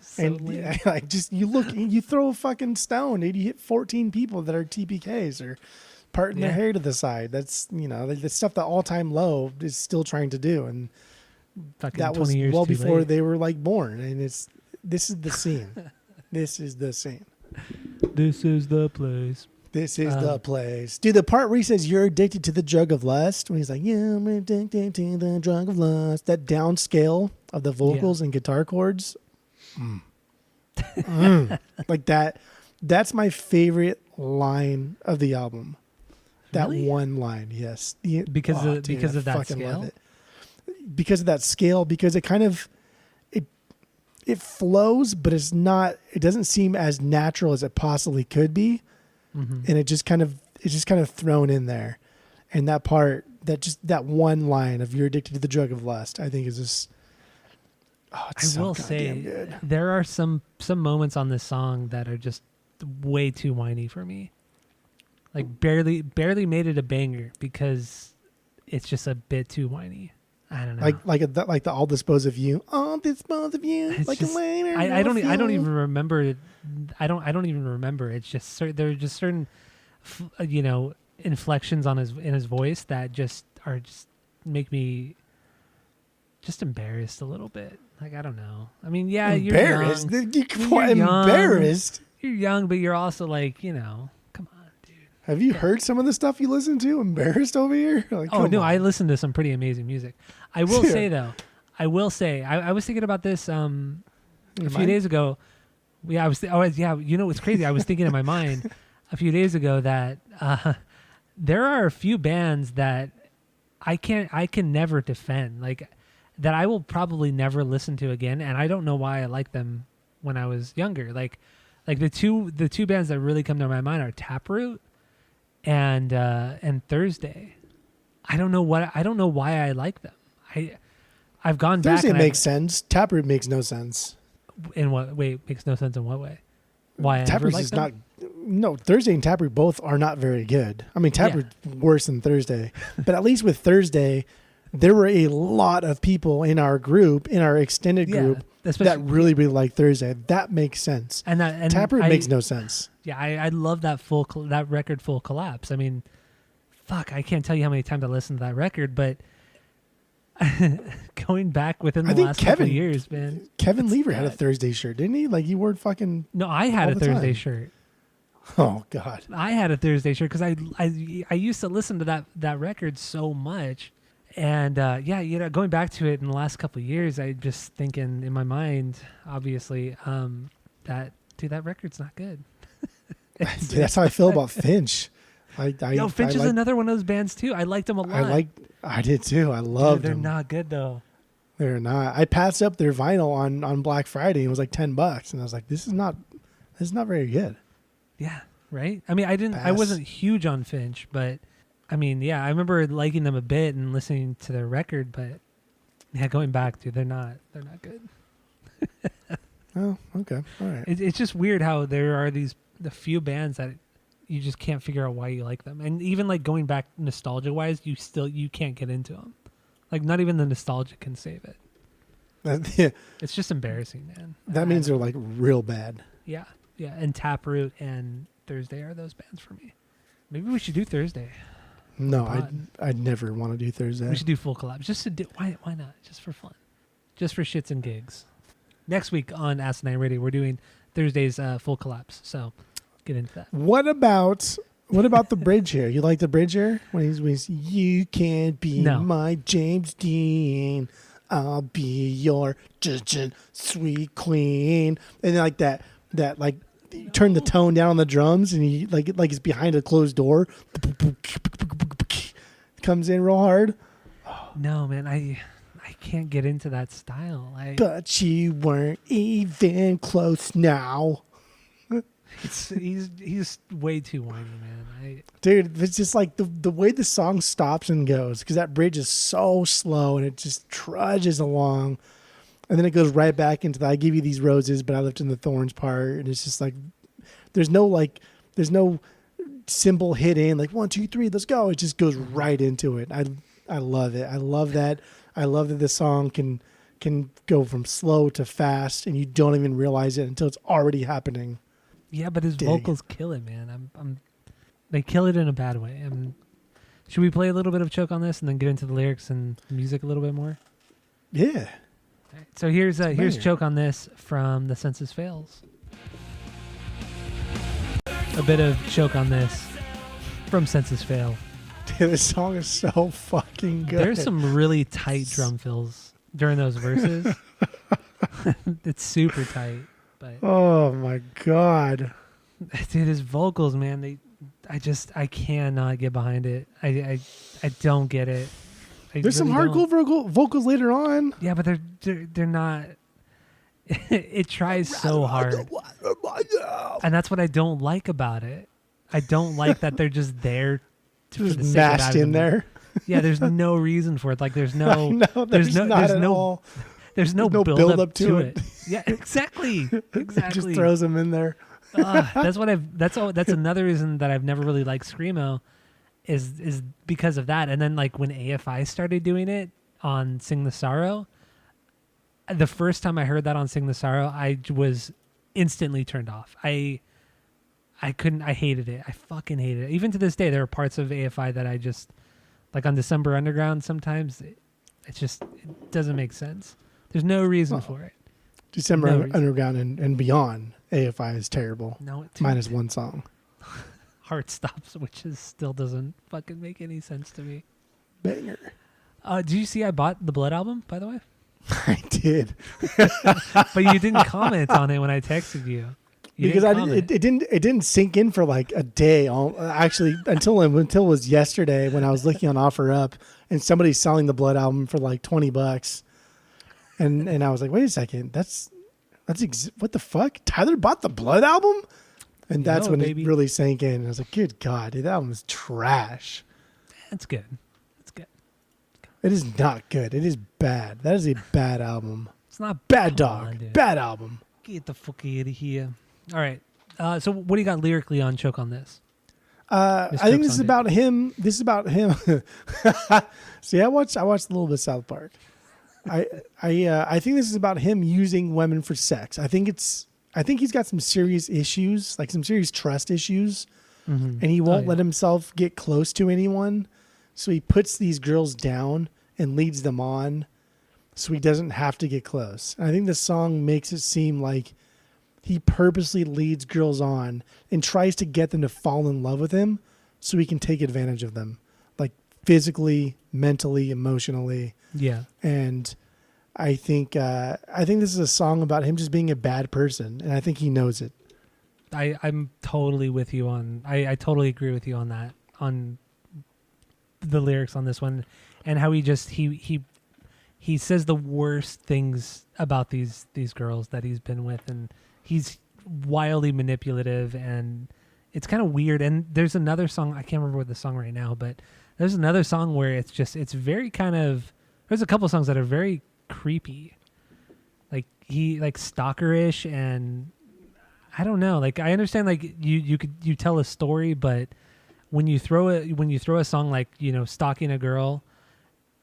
So and like just you throw a fucking stone and you hit 14 people that are TPKs or parting their hair to the side. That's the stuff that All Time Low is still trying to do, and that was well before they were like born. And this is the scene. This is the scene. This is the place. This is the place. Dude, the part where he says you're addicted to the drug of lust, when he's like, yeah, I'm addicted to the drug of lust, that down scale of the vocals and guitar chords. Like that's my favorite line of the album. That one line, yes. Because of that scale? Because of that scale, because it kind of it flows, but it doesn't seem as natural as it possibly could be. Mm-hmm. And it's just kind of thrown in there. And that part, that one line of you're addicted to the drug of lust, I think is just I will say good. There are some moments on this song that are just way too whiny for me. Like barely made it a banger because it's just a bit too whiny. I don't know. Like the I'll dispose of you. I'll dispose of you. It's like just, a later. I don't even remember it. I don't even remember. It's just there are just certain inflections in his voice that just make me just embarrassed a little bit. Like, I don't know. I mean, yeah, embarrassed? You're young. You're embarrassed? You're young, but you're also like, come on, dude. Have you heard some of the stuff you listen to? Embarrassed over here? Like, I listen to some pretty amazing music. I will say, though, I was thinking about this a few days ago. Yeah, what's crazy? I was thinking in my mind a few days ago that there are a few bands that I can never defend. Like, that I will probably never listen to again, and I don't know why I liked them when I was younger. Like the two bands that really come to my mind are Taproot and Thursday. I don't know why I like them. I've gone back. Thursday makes sense. Taproot makes no sense. In what way? Makes no sense in what way? Why Taproot is not? No, Thursday and Taproot both are not very good. I mean, Taproot's worse than Thursday, but at least with Thursday, there were a lot of people in our extended group, that really, really like Thursday. That makes sense. And Taproot makes no sense. Yeah, I love that record, Full Collapse. I mean, fuck, I can't tell you how many times I listened to that record, but going back within the last couple of years, man. Kevin Lever had a Thursday shirt, didn't he? Like, you wore fucking... No, I had a Thursday shirt. Oh, God. I had a Thursday shirt because I used to listen to that record so much. And going back to it in the last couple of years, I just thinking in my mind, obviously, that record's not good. That's how I feel about Finch. Finch is another one of those bands too. I liked them a lot. I did too. I loved them. They're not good though. They're not. I passed up their vinyl on Black Friday. It was like $10, and I was like, "This is not very good." Yeah, right? I mean, I wasn't huge on Finch, but I mean, yeah, I remember liking them a bit and listening to their record, but yeah, going back to they're not good. Oh, okay, all right. It's just weird how there are the few bands that you just can't figure out why you like them, and even like going back nostalgia wise, you can't get into them. Like not even the nostalgia can save it. Yeah, It's just embarrassing, man. that means they're like real bad. Yeah, and Taproot and Thursday are those bands for me. Maybe we should do Thursday. No, But I'd never want to do Thursday. we should do full collabs just to do. Why not? Just for fun, just for shits and gigs. Next week on Asinine Radio, we're doing Thursday's full collapse. So get into that. What about the bridge here? You like the bridge here when he's you can't be No. my James Dean, I'll be your sweet queen, and then like that like you turn the tone down on the drums and he like it's behind a closed door, comes in real hard. No, man, I can't get into that style. But you weren't even close now. He's way too whiny, man. Dude, it's just like the way the song stops and goes, because that bridge is so slow and it just trudges along. And then it goes right back into the I give you these roses, but I left in the thorns part. And it's just like, there's no cymbal hit in, like 1, 2, 3, let's go. It just goes right into it. I love it. I love that. I love that the song can go from slow to fast and you don't even realize it until it's already happening. Yeah, but his vocals kill it, man. They kill it in a bad way. Should we play a little bit of Choke on this and then get into the lyrics and music a little bit more? Yeah. Right, so here's Choke on This from The Census Fails. A bit of Choke on This from Census Fail. Dude, this song is so fucking good. There's some really tight drum fills during those verses. It's super tight. But oh my God. dude, his vocals, man, I cannot get behind it. I don't get it. There's some hardcore vocals later on. Yeah, but they're not. It tries so hard, and that's what I don't like about it. I don't like that they're just there, just mashed in there. Yeah, there's no reason for it. Like there's no, there's no build up to it. Yeah, exactly. It just throws them in there. That's another reason that I've never really liked screamo, is because of that. And then like when AFI started doing it on Sing the Sorrow, the first time I heard that on Sing the Sorrow, I was instantly turned off. I hated it. I fucking hated it. Even to this day, there are parts of AFI that I just, like on December Underground, sometimes it doesn't make sense. There's no reason for it. December Underground and beyond, AFI is terrible. No, minus one song. Heart Stops, which still doesn't fucking make any sense to me. Banger. Did you see I bought the Blood album, by the way? I did. But you didn't comment on it when I texted you. Because it didn't sink in for like a day. Actually, until it was yesterday when I was looking on OfferUp and somebody's selling the Blood album for like $20, and I was like, wait a second, what the fuck? Tyler bought the Blood album, and that's when it really sank in. And I was like, good God, dude, that album is trash. It's good. It's good. It is not good. It is bad. That is a bad album. It's not bad, dog. Bad album. Get the fuck out of here. All right. So what do you got lyrically on Choke on This? I think this is about him. This is about him. See, I watched a little bit of South Park. I think this is about him using women for sex. I think he's got some serious issues, like some serious trust issues, and he won't let himself get close to anyone. So he puts these girls down and leads them on, so he doesn't have to get close. And I think the song makes it seem like he purposely leads girls on and tries to get them to fall in love with him so he can take advantage of them, like physically, mentally, emotionally. Yeah. And I think this is a song about him just being a bad person, and I think he knows it. I'm totally with you on. I totally agree with you on that, on the lyrics on this one, and how he says the worst things about these girls that he's been with, and he's wildly manipulative, and it's kind of weird. And there's another song, I can't remember what the song right now, but there's another song where it's very kind of, there's a couple songs that are very creepy. Like he like stalkerish, and I don't know. Like I understand like you tell a story, but when you throw a song like, stalking a girl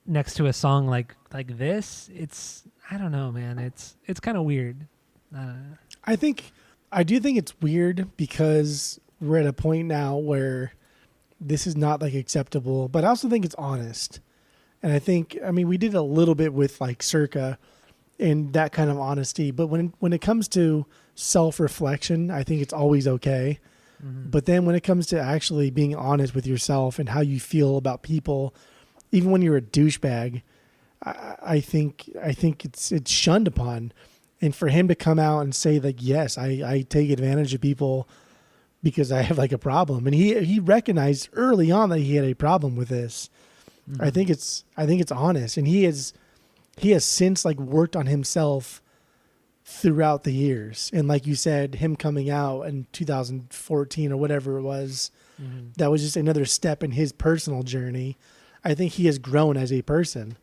next to a song like this, it's, I don't know, man. It's kind of weird. I do think it's weird because we're at a point now where this is not like acceptable, but I also think it's honest. And I mean, we did a little bit with like Circa and that kind of honesty, but when it comes to self-reflection, I think it's always okay. Mm-hmm. But then when it comes to actually being honest with yourself and how you feel about people, even when you're a douchebag, I think it's shunned upon. And for him to come out and say like, yes, I take advantage of people because I have like a problem. And he recognized early on that he had a problem with this. Mm-hmm. I think it's honest. And he has since like worked on himself throughout the years. And like you said, him coming out in 2014 or whatever it was, mm-hmm. that was just another step in his personal journey. I think he has grown as a person.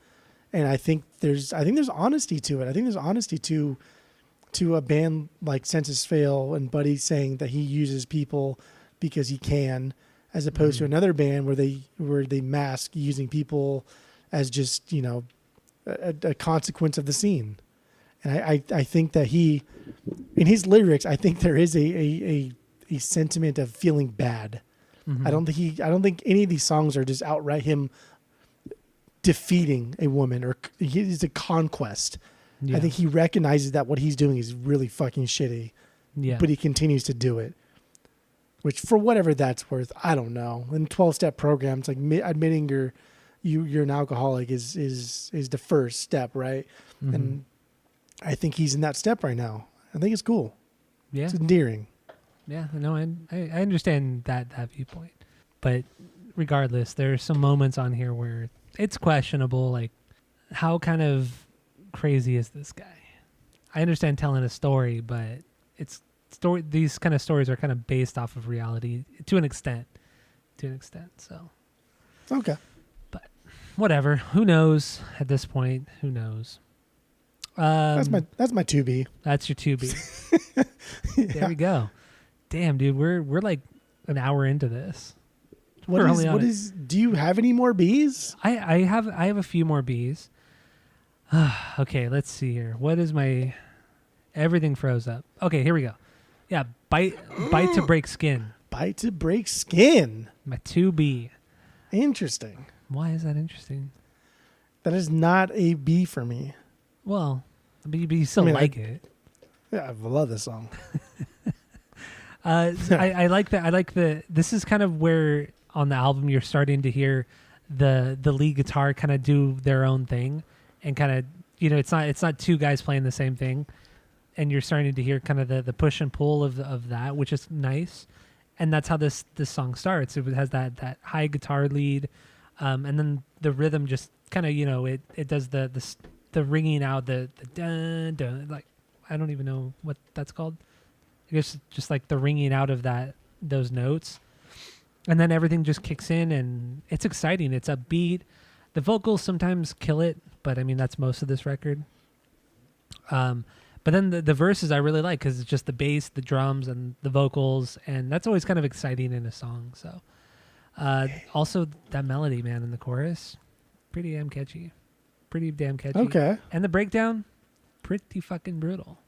And I think there's honesty to it. I think there's honesty to a band like Census Fail and Buddy saying that he uses people because he can, as opposed to another band where they mask using people as just, a consequence of the scene. And I think that he, in his lyrics, I think there is a sentiment of feeling bad. Mm-hmm. I don't think any of these songs are just outright him defeating a woman, or it's a conquest. Yeah. I think he recognizes that what he's doing is really fucking shitty. Yeah. But he continues to do it. Which, for whatever that's worth, I don't know. In 12-step programs, like admitting you're an alcoholic is the first step, right? Mm-hmm. And I think he's in that step right now. I think it's cool. Yeah. It's endearing. Yeah, no, I understand that viewpoint. But regardless, there are some moments on here where it's questionable, like how kind of crazy is this guy? I understand telling a story, but these kind of stories are kind of based off of reality to an extent. So okay, but whatever. Who knows at this point? Who knows? That's my 2B. That's your 2B. Yeah. There we go. Damn, dude, we're like an hour into this. Do you have any more B's? I have a few more B's. Okay, let's see here. What is my... Everything froze up. Okay, here we go. Yeah, bite to break skin. Bite to break skin. My 2B. Interesting. Why is that interesting? That is not a B for me. Well, but you still like it. Yeah, I love this song. I like that. I like this is kind of where on the album you're starting to hear the lead guitar kind of do their own thing, and kind of, it's not two guys playing the same thing, and you're starting to hear kind of the push and pull of that, which is nice. And that's how this song starts. It has that high guitar lead, and then the rhythm just kind of, it does the ringing out, the dun dun, like I don't even know what that's called. I guess just like the ringing out of those notes, and then everything just kicks in, and it's exciting. It's upbeat. The vocals sometimes kill it, but I mean that's most of this record. But then the verses I really like because it's just the bass, the drums, and the vocals, and that's always kind of exciting in a song. So, also that melody, man, in the chorus, pretty damn catchy. Okay. And the breakdown, pretty fucking brutal,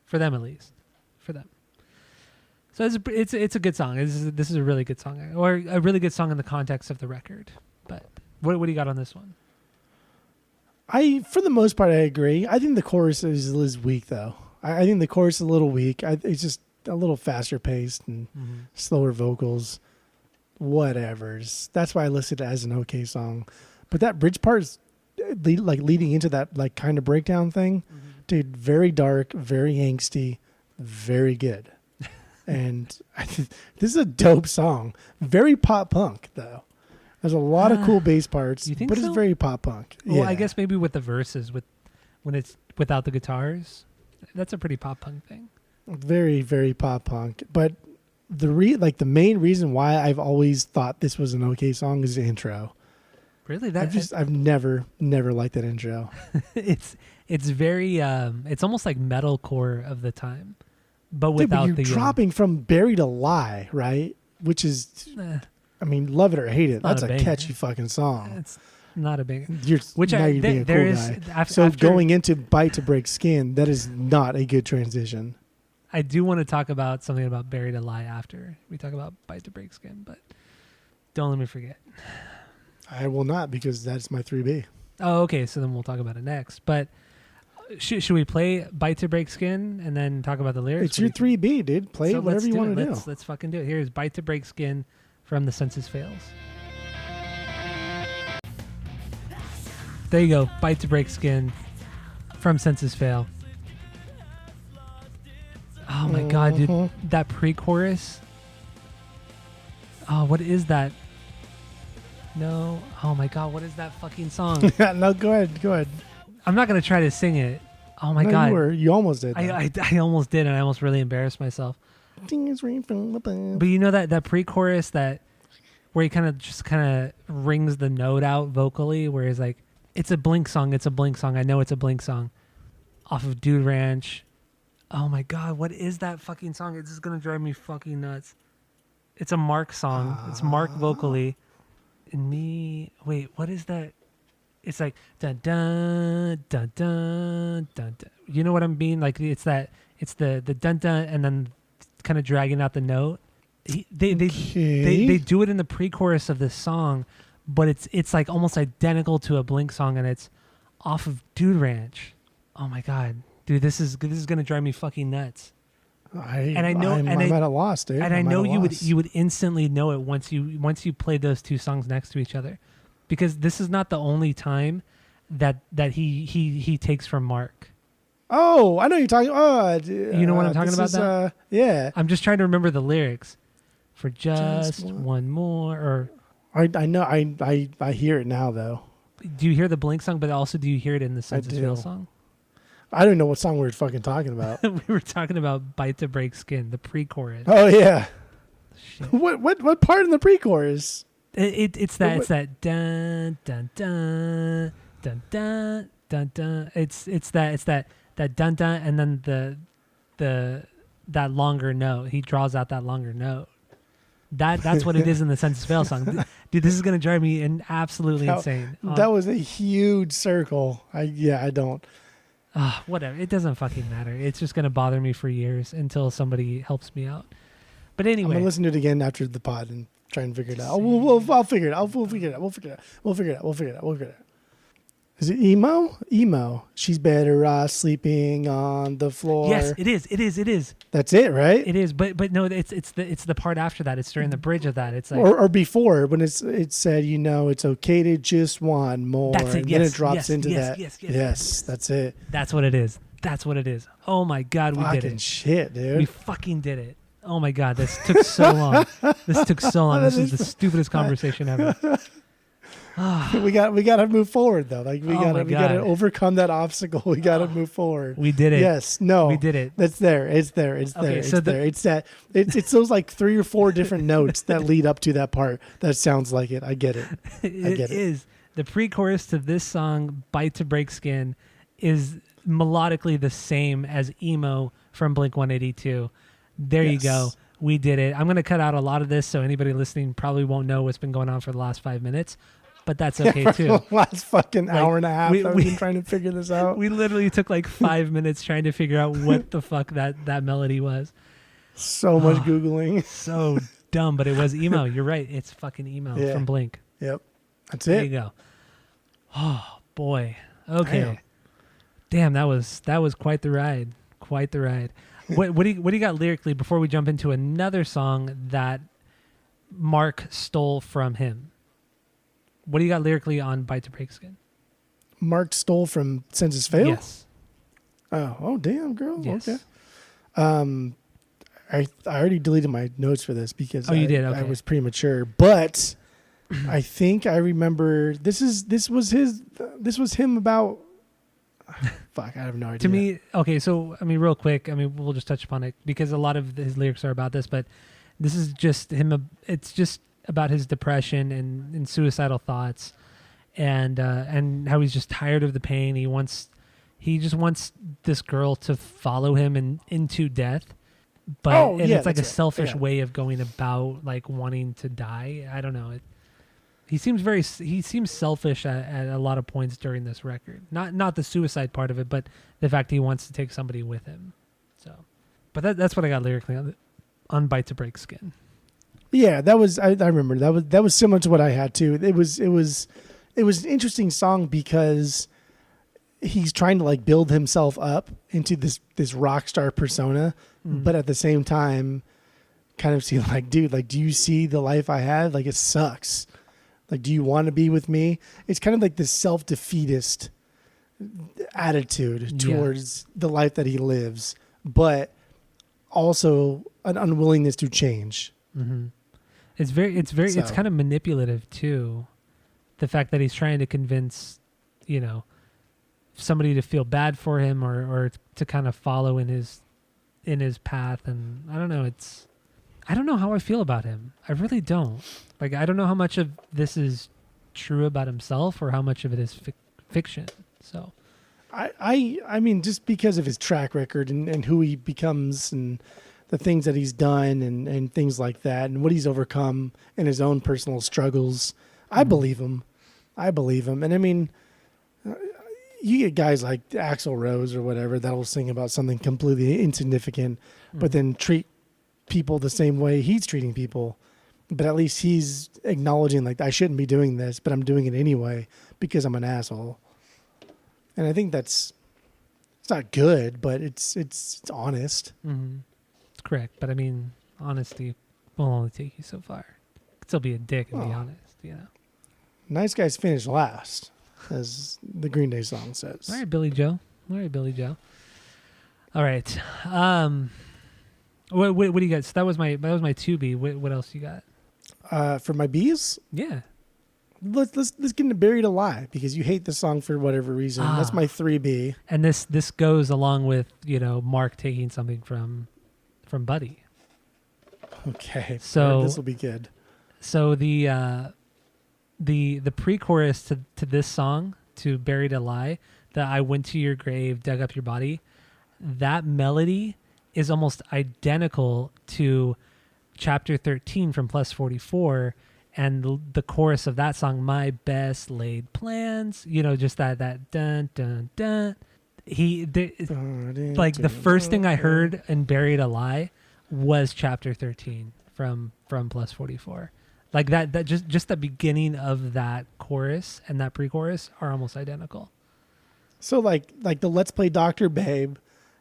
for them at least, for them. So it's a good song. This is a really good song, or a really good song in the context of the record. But what do you got on this one? For the most part, I agree. I think the chorus is weak, though. I think the chorus is a little weak. It's just a little faster paced and slower vocals. Whatevers. That's why I listed it as an okay song. But that bridge part is leading into that like kind of breakdown thing, dude. Very dark, very angsty, very good. And this is a dope song. Very pop punk, though. There's a lot of cool bass parts, but it's very pop punk. Well, I guess maybe with the verses, when it's without the guitars, that's a pretty pop punk thing. Very, very pop punk. But the main reason why I've always thought this was an okay song is the intro. Really, I've never liked that intro. it's very it's almost like metalcore of the time, but Dude, without but you're the dropping from Buried Alive, right? Which is, I mean, love it or hate it. That's not a a banger. catchy fucking song. It's not a big. You're Which now I you're being a there cool is guy. after, So going into Bite to Break Skin, that is not a good transition. I do want to talk about something about Buried Alive after we talk about Bite to Break Skin, but don't let me forget. I will not, because that's my 3B. Oh, okay. So then we'll talk about it next. But should we play Bite to Break Skin and then talk about the lyrics? It's your 3B, dude. Play So whatever you want to do. Let's fucking do it. Here's Bite to Break Skin from The Census Fails. There you go. Bite to Break Skin from Census Fail. Oh my God, dude. That pre-chorus. Oh, what is that? No. Oh my God, what is that fucking song? No, go ahead. I'm not going to try to sing it. Oh my No, God. you almost did. I almost did, and I almost really embarrassed myself. But you know that pre-chorus that where he kind of rings the note out vocally, where he's like, "It's a Blink song. It's a Blink song. I know it's a Blink song." Off of Dude Ranch. Oh my God, what is that fucking song? It's just gonna drive me fucking nuts. It's a Mark song. It's Mark vocally. And me. Wait, what is that? It's like dun dun dun dun dun. Dun. You know what I'm being like? It's that. It's the dun dun and then kind of dragging out the note. They do it in the pre-chorus of this song, but it's like almost identical to a Blink song, and it's off of Dude Ranch. Oh my God, dude, this is gonna drive me fucking nuts. I'm at a loss, dude. And I know you would instantly know it once you played those two songs next to each other, because this is not the only time that he takes from Mark. Oh, I know you're talking. You know what I'm talking about? That yeah. I'm just trying to remember the lyrics. For just one more, or I know I hear it now though. Do you hear the Blink song, but also do you hear it in the Census Fail song? I don't know what song we were fucking talking about. We were talking about Bite to Break Skin, the pre-chorus. Oh yeah. Shit. What part in the pre-chorus? It's that dun dun dun dun dun dun dun. It's that dun dun, and then that longer note. He draws out that longer note. That's what it is in the Census Fail song. Dude, this is gonna drive me absolutely insane. That was a huge circle. I don't. Whatever. It doesn't fucking matter. It's just gonna bother me for years until somebody helps me out. But anyway, I'm gonna listen to it again after the pod and try and figure it out. I'll figure it out. We'll figure it out. Is it emo? Emo. She's better off sleeping on the floor. Yes, it is. That's it, right? It is, but no, it's the part after that. It's during the bridge of that. It's like or before when it said, it's okay to just want more. That's it. And yes, then it drops into yes, that. Yes, that's it. That's what it is. Oh my God, we did it. Shit, dude. We fucking did it. Oh my God, this took so long. This is the stupidest conversation ever. we got to move forward though. Like we got to overcome that obstacle. We got to move forward. We did it. Yes. No. We did it. It's there. It's those like 3 or 4 different notes that lead up to that part that sounds like it. I get it. It is. The pre-chorus to this song, Bite to Break Skin, is melodically the same as Emo from Blink-182. There you go. We did it. I'm going to cut out a lot of this, so anybody listening probably won't know what's been going on for the last 5 minutes. But that's okay too. The last fucking hour and a half we've been trying to figure this out. We literally took like 5 minutes trying to figure out what the fuck that melody was. So much Googling. So dumb, but it was Emo. You're right. It's fucking Emo from Blink. Yep. That's there it. There you go. Oh boy. Okay. Damn, that was quite the ride. Quite the ride. What do you got lyrically before we jump into another song that Mark stole from him? What do you got lyrically on Bite to Break Skin? Mark stole from Census Fail? Yes. Oh damn, girl. Yes. Okay. I already deleted my notes for this because you did. Okay. I was premature, but I think I remember this was him about fuck, I have no idea. To me, okay, so I mean real quick, we'll just touch upon it because a lot of his lyrics are about this, but This is just him. It's just about his depression and suicidal thoughts, and how he's just tired of the pain. He just wants this girl to follow him into death, but it's like a selfish way of going about like wanting to die. I don't know. He seems selfish at a lot of points during this record. Not the suicide part of it, but the fact he wants to take somebody with him. So, but that's what I got lyrically on Bite to Break Skin. Yeah, that was I remember that was similar to what I had too. It was an interesting song because he's trying to like build himself up into this rock star persona, but at the same time kind of see like, dude, like, do you see the life I had? Like, it sucks. Like, do you want to be with me? It's kind of like this self-defeatist attitude towards the life that he lives, but also an unwillingness to change. Mm-hmm. It's kind of manipulative too. The fact that he's trying to convince, somebody to feel bad for him or to kind of follow in his path. And I don't know. I don't know how I feel about him. I really don't. Like, I don't know how much of this is true about himself or how much of it is fiction. So, I mean, just because of his track record and who he becomes and the things that he's done and things like that and what he's overcome in his own personal struggles, I believe him. And I mean, you get guys like Axl Rose or whatever that'll sing about something completely insignificant, but then treat people the same way he's treating people. But at least he's acknowledging, like, I shouldn't be doing this, but I'm doing it anyway because I'm an asshole. And I think it's not good, but it's honest. Mm-hmm. It's correct. But I mean, honesty will only take you so far. You can still be a dick and be honest, Nice guys finish last, as the Green Day song says. All right, Billy Joe. All right. What do you got? So that was my 2B. What else you got? For my B's? Yeah. Let's get into Buried Alive because you hate the song for whatever reason. That's my 3B. And this goes along with, Mark taking something from Buddy. Okay. So this will be good. So the pre-chorus to this song, to Buried Alive, that I went to your grave, dug up your body, that melody is almost identical to chapter 13 from Plus 44 and the chorus of that song, My Best Laid Plans, just that dun dun dun. Like the first thing I heard in Buried Alive was chapter 13 from Plus 44. Like that just the beginning of that chorus and that pre-chorus are almost identical. So like the Let's Play Dr. Babe,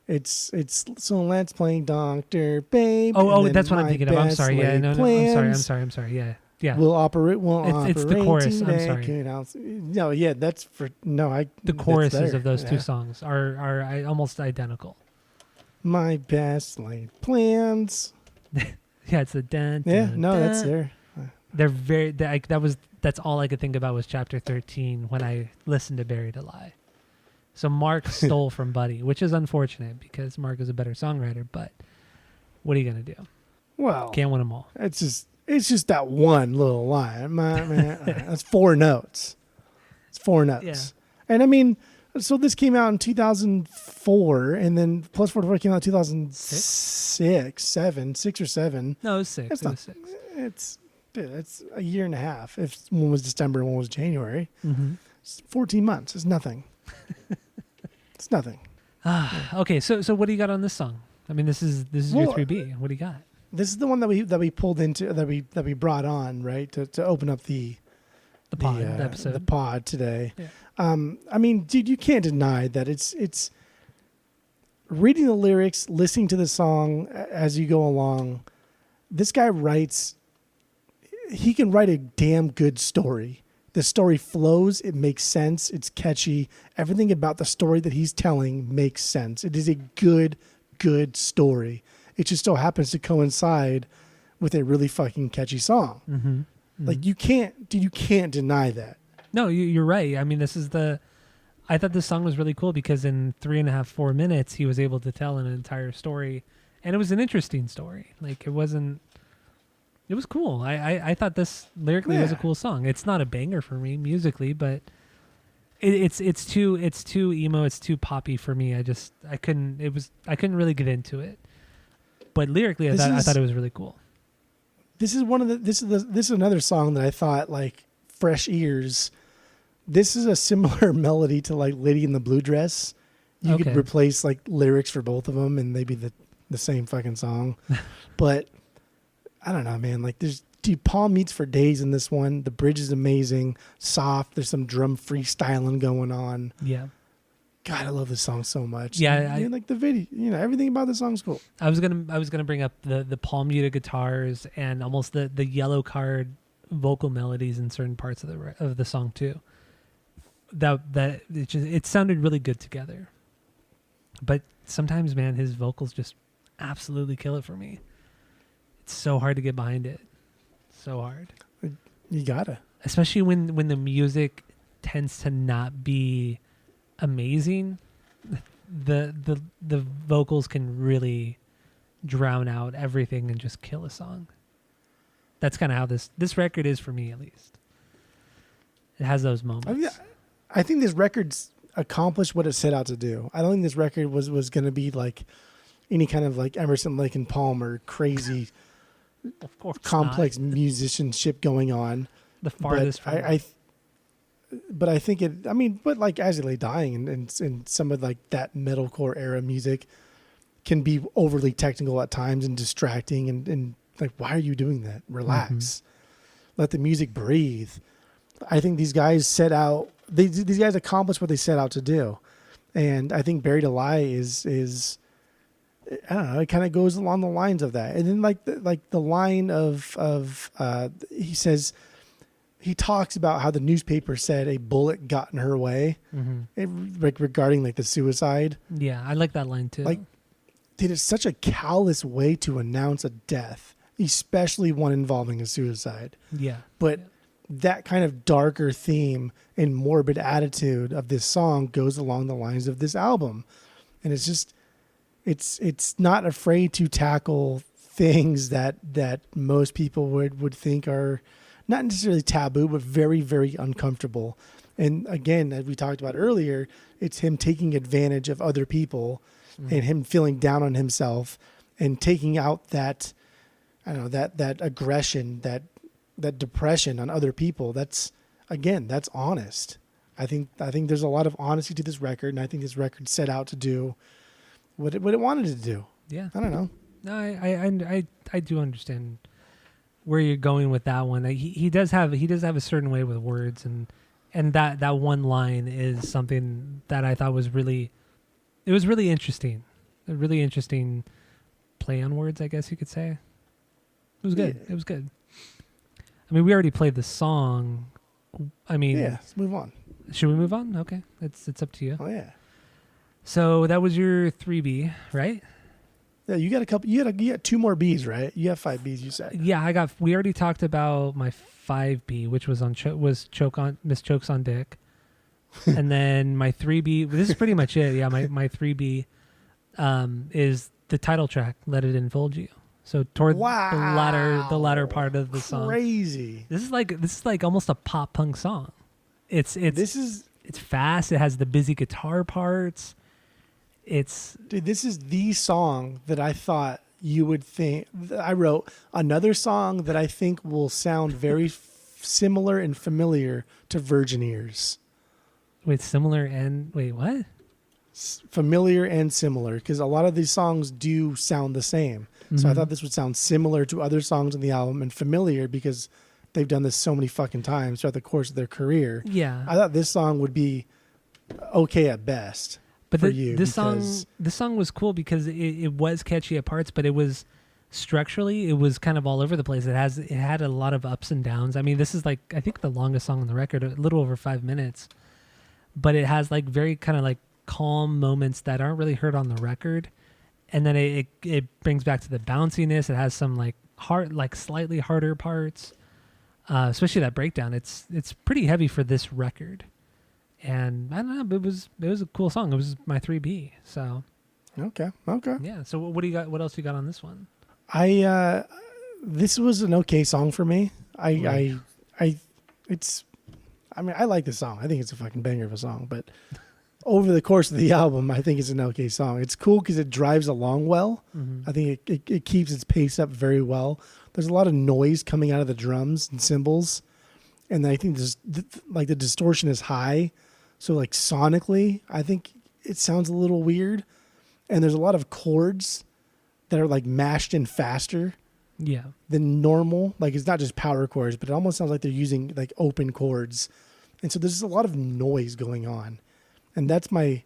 it's so let's play Dr. Babe. Oh, that's what I'm thinking of. I'm sorry. Yeah, no, I'm sorry. Yeah. We'll operate. It's the chorus. I'm sorry. No, yeah, that's for no. The choruses of those two songs are almost identical. My best laid plans. Yeah, it's a dun. Yeah, dun, no, dun. that's there. They're very. That's all I could think about was chapter 13 when I listened to Buried Alive. So Mark stole from Buddy, which is unfortunate because Mark is a better songwriter. But what are you gonna do? Well, can't win them all. It's just that one little line. That's 4 notes. It's 4 notes. Yeah. And I mean, so this came out in 2004, and then Plus 44 came out in 2006, 6 or 7. No, it was 6. It was 6. It's a year and a half. If one was December and one was January, It's 14 months. It's nothing. It's nothing. Okay, so what do you got on this song? I mean, this is your 3B. What do you got? This is the one that we pulled into that we brought on, right, to open up the pod episode, the pod today. Yeah. I mean, dude, you can't deny that it's reading the lyrics, listening to the song as you go along. This guy he can write a damn good story. The story flows, it makes sense, it's catchy. Everything about the story that he's telling makes sense. It is a good story. It just so happens to coincide with a really fucking catchy song. Mm-hmm. Mm-hmm. Like you can't deny that. No, you're right. I mean, I thought this song was really cool because in 3.5-4 minutes, he was able to tell an entire story, and it was an interesting story. Like it wasn't It was cool. I thought this lyrically was a cool song. It's not a banger for me musically, but it's too emo. It's too poppy for me. I couldn't really get into it. But lyrically, I thought it was really cool. This is another song that I thought, like, fresh ears. This is a similar melody to, like, Lady in the Blue Dress. You could replace, like, lyrics for both of them and they'd be the same fucking song. But I don't know, man. Like, Paul meets for days in this one. The bridge is amazing, soft. There's some drum freestyling going on. Yeah. God, I love this song so much. Yeah, and like the video, everything about the song's cool. I was gonna bring up the palm muted guitars and almost the yellow card vocal melodies in certain parts of the song too. That it sounded really good together. But sometimes, man, his vocals just absolutely kill it for me. It's so hard to get behind it. So hard. You gotta. Especially when the music tends to not be amazing. The vocals can really drown out everything and just kill a song. That's kind of how this record is for me, at least. It has those moments. I think this record's accomplished what it set out to do. I don't think this record was going to be like any kind of like Emerson, Lake and Palmer crazy of course complex not. musicianship going on. The farthest from but I think it, I mean, but like As You Lay Dying and some of like that metalcore era music can be overly technical at times and distracting and like, why are you doing that? Relax. Mm-hmm. Let the music breathe. I think these guys these guys accomplished what they set out to do. And I think Buried Alive is I don't know, it kind of goes along the lines of that. And then like the line of he says, he talks about how the newspaper said a bullet got in her way, like regarding like the suicide. Yeah, I like that line too. Like, dude, it's such a callous way to announce a death, especially one involving a suicide. Yeah. But that kind of darker theme and morbid attitude of this song goes along the lines of this album. And it's just, it's not afraid to tackle things that most people would think are not necessarily taboo, but very, very uncomfortable. And again, as we talked about earlier, it's him taking advantage of other people and him feeling down on himself and taking out that, I don't know, that aggression, that depression on other people. That's honest. I think there's a lot of honesty to this record, and I think this record set out to do what it wanted to do. Yeah. I don't know. No, I do understand where you're going with that one. He does have a certain way with words, and that one line is something that I thought was really interesting. A really interesting play on words, I guess you could say. It was good. Yeah. It was good. I mean, we already played the song. I mean, yeah, let's move on. Should we move on? Okay. It's up to you. Oh yeah. So that was your 3B, right? Yeah, you got a couple. You got 2 more Bs, right? You have 5 Bs, you said. Yeah, we already talked about my 5B, which was Miss Chokes on Dick, and then my 3B. This is pretty much it. Yeah, my 3B is the title track, "Let It Enfold You." So toward the latter part of the song. Crazy. This is like almost a pop punk song. It's fast. It has the busy guitar parts. Dude, this is the song that I thought you would think. I wrote another song that I think will sound very similar and familiar to Virgin Ears. Wait, what? Familiar and similar, because a lot of these songs do sound the same. So I thought this would sound similar to other songs on the album, and familiar because they've done this so many fucking times throughout the course of their career. Yeah. I thought this song would be okay at best. But this song was cool because it was catchy at parts, but it was structurally, it was kind of all over the place. It had a lot of ups and downs. I mean, this is like, I think the longest song on the record, a little over 5 minutes, but it has like very kind of like calm moments that aren't really heard on the record. And then it brings back to the bounciness. It has some like slightly harder parts, especially that breakdown. It's pretty heavy for this record. And I don't know, but it was a cool song. It was my 3B. So okay. Yeah. So what do you got? What else you got on this one? this was an okay song for me. I mean, I like the song. I think it's a fucking banger of a song, but over the course of the album, I think it's an okay song. It's cool because it drives along well. Mm-hmm. I think it keeps its pace up very well. There's a lot of noise coming out of the drums and cymbals, and I think the distortion is high, so like sonically, I think it sounds a little weird. And there's a lot of chords that are like mashed in faster than normal. Like it's not just power chords, but it almost sounds like they're using like open chords. And so there's just a lot of noise going on. And that's my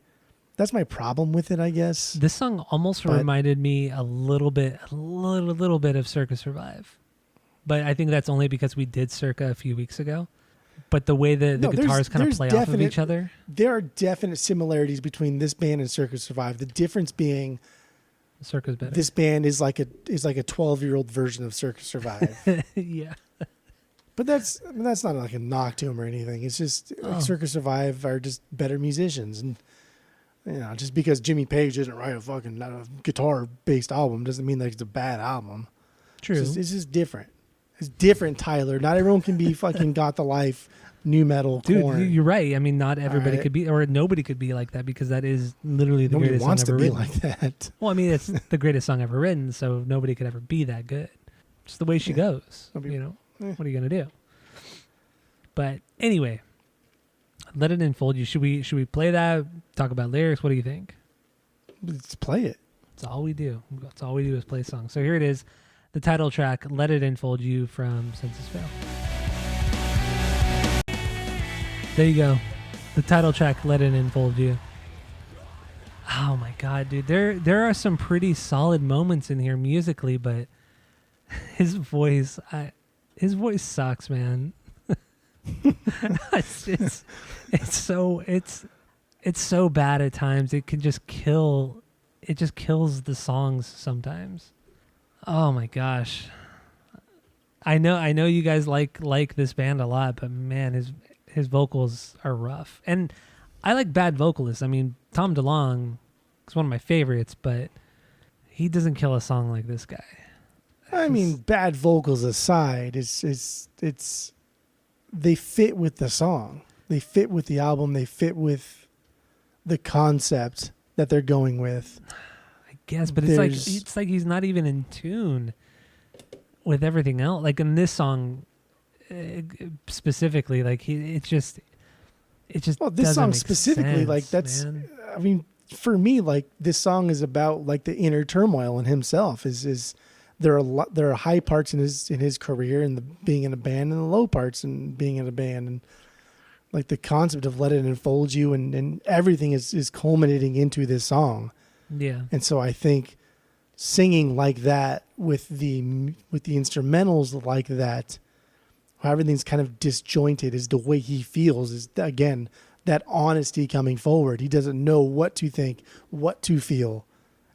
problem with it, I guess. This song almost reminded me a little bit of Circa Survive. But I think that's only because we did Circa a few weeks ago. But the way the guitars kind of play off of each other. There are definite similarities between this band and Circa Survive. The difference being Circa's better. This band is like a 12-year-old version of Circa Survive. Yeah. But that's not like a knock to them or anything. It's just Circa Survive are just better musicians. And just because Jimmy Page didn't write a fucking guitar-based album doesn't mean that it's a bad album. True. It's just different. It's different, Tyler. Not everyone can be fucking Got the Life, new metal, dude. Korn. You're right. I mean, not everybody could be, or nobody could be like that because that is literally the greatest song ever written. Nobody wants to be like that. Well, I mean, it's the greatest song ever written, so nobody could ever be that good. Just the way she goes. What are you gonna do? But anyway, Let It Enfold You. Should we play that? Talk about lyrics. What do you think? Let's play it. That's all we do. That's all we do is play songs. So here it is. The title track, Let It Enfold You from Census Fail. There you go. The title track, Let It Enfold You. Oh my God, dude. There are some pretty solid moments in here musically, but his voice sucks, man. it's so bad at times. It just kills the songs sometimes. Oh my gosh. I know you guys like this band a lot, but man, his vocals are rough. And I like bad vocalists. I mean, Tom DeLonge is one of my favorites, but he doesn't kill a song like this guy. I mean, bad vocals aside, it's they fit with the song. They fit with the album. They fit with the concept that they're going with. Guess, but it's like he's not even in tune with everything else. Like in this song specifically, like it just well, this song specifically, sense, like that's man. I mean, for me, like this song is about like the inner turmoil in himself. Is there are high parts in his career and being in a band, and the low parts in being in a band, and like the concept of Let It Enfold You and everything is culminating into this song. Yeah. And so I think singing like that with the instrumentals like that, how everything's kind of disjointed is the way he feels, is again that honesty coming forward. He doesn't know what to think, what to feel.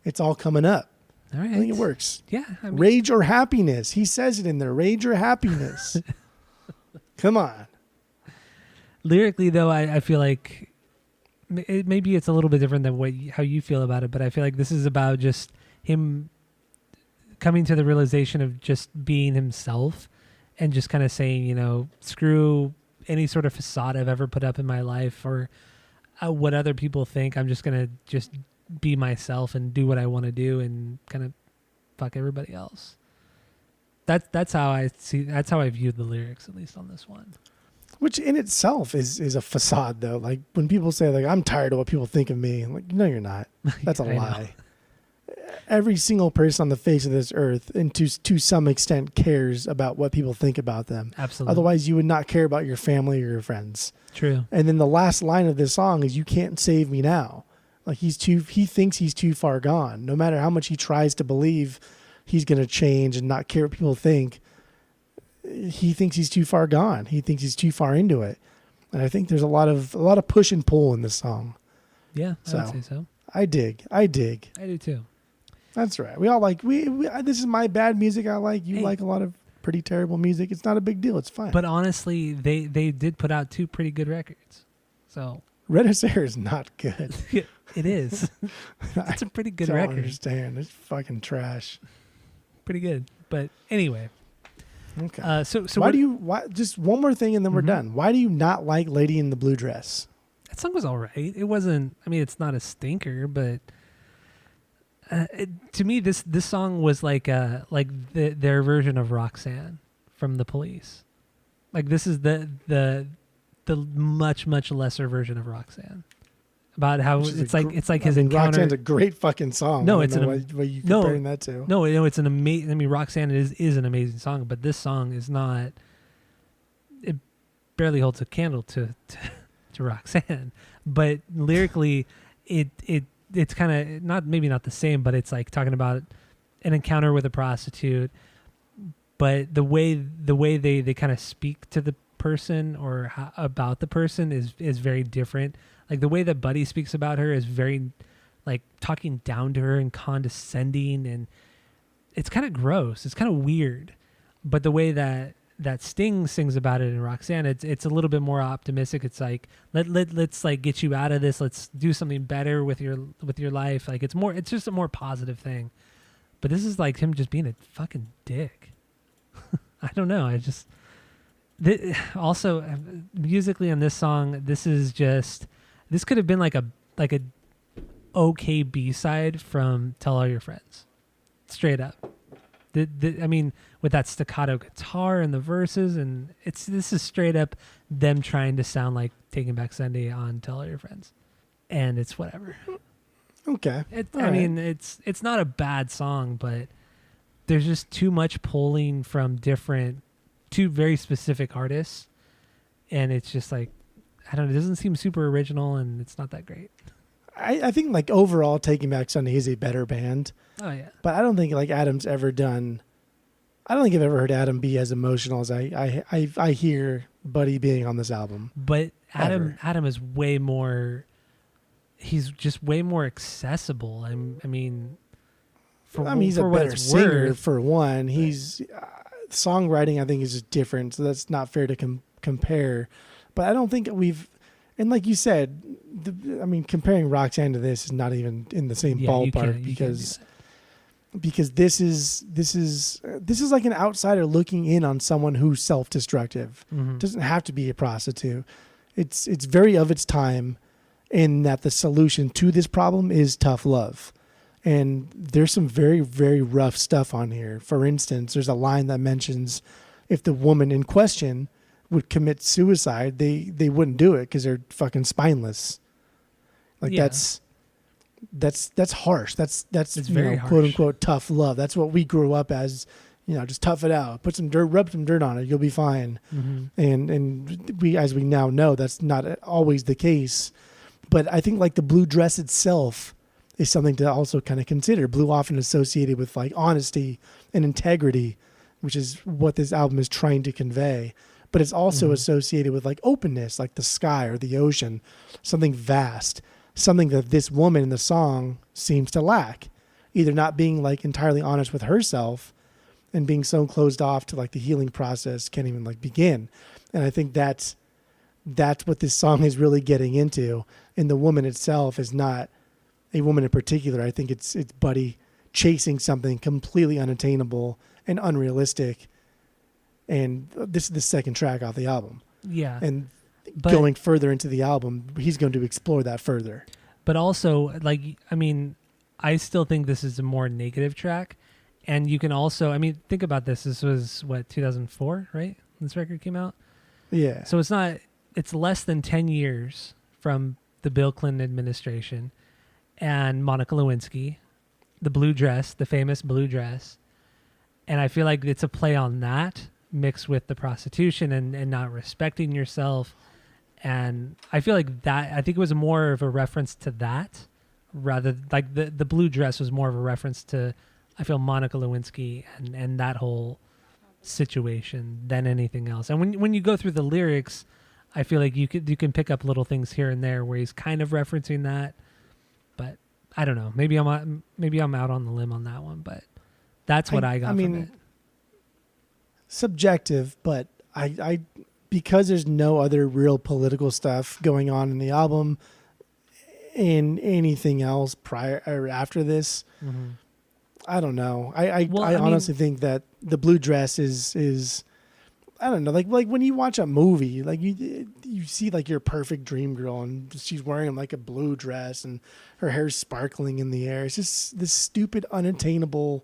It's all coming up. All right. I think it works. Yeah. I mean, rage or happiness. He says it in there. Rage or happiness. Come on. Lyrically though, I feel like maybe it's a little bit different than how you feel about it, but I feel like this is about just him coming to the realization of just being himself and just kind of saying, screw any sort of facade I've ever put up in my life or what other people think. I'm just going to just be myself and do what I want to do and kind of fuck everybody else. That's how I viewed the lyrics, at least on this one. Which in itself is a facade, though. Like when people say, like, I'm tired of what people think of me. I'm like, no, you're not. That's a lie. Every single person on the face of this earth, and to some extent, cares about what people think about them. Absolutely. Otherwise, you would not care about your family or your friends. True. And then the last line of this song is, "You can't save me now." Like he thinks he's too far gone. No matter how much he tries to believe he's going to change and not care what people think, he thinks he's too far gone. He thinks he's too far into it. And I think there's a lot of push and pull in this song. Yeah, I would say so. I dig. I do too. That's right. We all like, this is my bad music I like. You like a lot of pretty terrible music. It's not a big deal. It's fine. But honestly, they did put out 2 pretty good records. So Red Hair is not good. It is. It's a pretty good record. I don't understand. It's fucking trash. Pretty good. But anyway, Okay. so why just one more thing and then we're done. Why do you not like Lady in the Blue Dress? that song was all right. It wasn't. I mean, it's not a stinker, but to me, this song was like their version of Roxanne from The Police. Like this is the much lesser version of Roxanne. About how it's like his encounter. Roxanne's a great fucking song. No, it's what you comparing that to. No, it's an amazing. I mean, Roxanne is an amazing song, but this song is not. It barely holds a candle to Roxanne, but lyrically, it's kind of maybe not the same, but it's like talking about an encounter with a prostitute, but the way they kind of speak to the person or about the person is very different. Like the way that Buddy speaks about her is very like talking down to her and condescending, and it's kind of gross. It's kind of weird. But the way that Sting sings about it in Roxanne, it's a little bit more optimistic. It's like let's like get you out of this. Let's do something better with your life. Like it's just a more positive thing. But this is like him just being a fucking dick. I don't know. Also musically on this song, this could have been like a okay B-side from Tell All Your Friends. Straight up. I mean, with that staccato guitar and the verses, and this is straight up them trying to sound like Taking Back Sunday on Tell All Your Friends. And it's whatever. Okay. I mean, it's not a bad song, but there's just too much pulling from two very specific artists. And it's just like, I don't know, it doesn't seem super original, and it's not that great. I think like overall Taking Back Sunday is a better band. Oh yeah. But I don't think like Adam's ever done. I don't think I've ever heard Adam be as emotional as I hear Buddy being on this album. But Adam is way more. He's just way more accessible. I mean, he's a better singer for one. He's songwriting. I think is just different, so that's not fair to compare. But I don't think we've, and like you said, comparing Roxanne to this is not even in the same ballpark because this is like an outsider looking in on someone who's self-destructive. Mm-hmm. Doesn't have to be a prostitute. It's very of its time, in that the solution to this problem is tough love. And there's some very, very rough stuff on here. For instance, there's a line that mentions if the woman in question would commit suicide, they wouldn't do it because they're fucking spineless. Like that's harsh. That's very harsh. Quote unquote tough love. That's what we grew up as. Just tough it out. Put some dirt, rub some dirt on it. You'll be fine. Mm-hmm. And we, as we now know, that's not always the case. But I think like the blue dress itself is something to also kind of consider. Blue often associated with like honesty and integrity, which is what this album is trying to convey. But it's also associated with like openness, like the sky or the ocean, something vast, something that this woman in the song seems to lack, either not being like entirely honest with herself and being so closed off to like the healing process can't even like begin. And I think that's what this song is really getting into. And the woman itself is not a woman in particular. I think it's Buddy chasing something completely unattainable and unrealistic. And this is the second track off the album. Yeah. And going further into the album, he's going to explore that further. But also, like, I mean, I still think this is a more negative track. And you can also, I mean, think about this. This was, 2004, right? This record came out? Yeah. So it's less than 10 years from the Bill Clinton administration and Monica Lewinsky, the blue dress, the famous blue dress. And I feel like it's a play on that mixed with the prostitution and not respecting yourself. And I feel like I think it was more of a reference to that rather like the blue dress was more of a reference to, I feel, Monica Lewinsky and that whole situation than anything else. And when you go through the lyrics, I feel like you can pick up little things here and there where he's kind of referencing that, but I don't know. Maybe I'm out on the limb on that one, but that's what I got from it. Subjective, but I because there's no other real political stuff going on in the album and anything else prior or after this. Mm-hmm. I don't know. I honestly think that the blue dress is I don't know, like when you watch a movie, like you see like your perfect dream girl, and she's wearing like a blue dress, and her hair's sparkling in the air. It's just this stupid, unattainable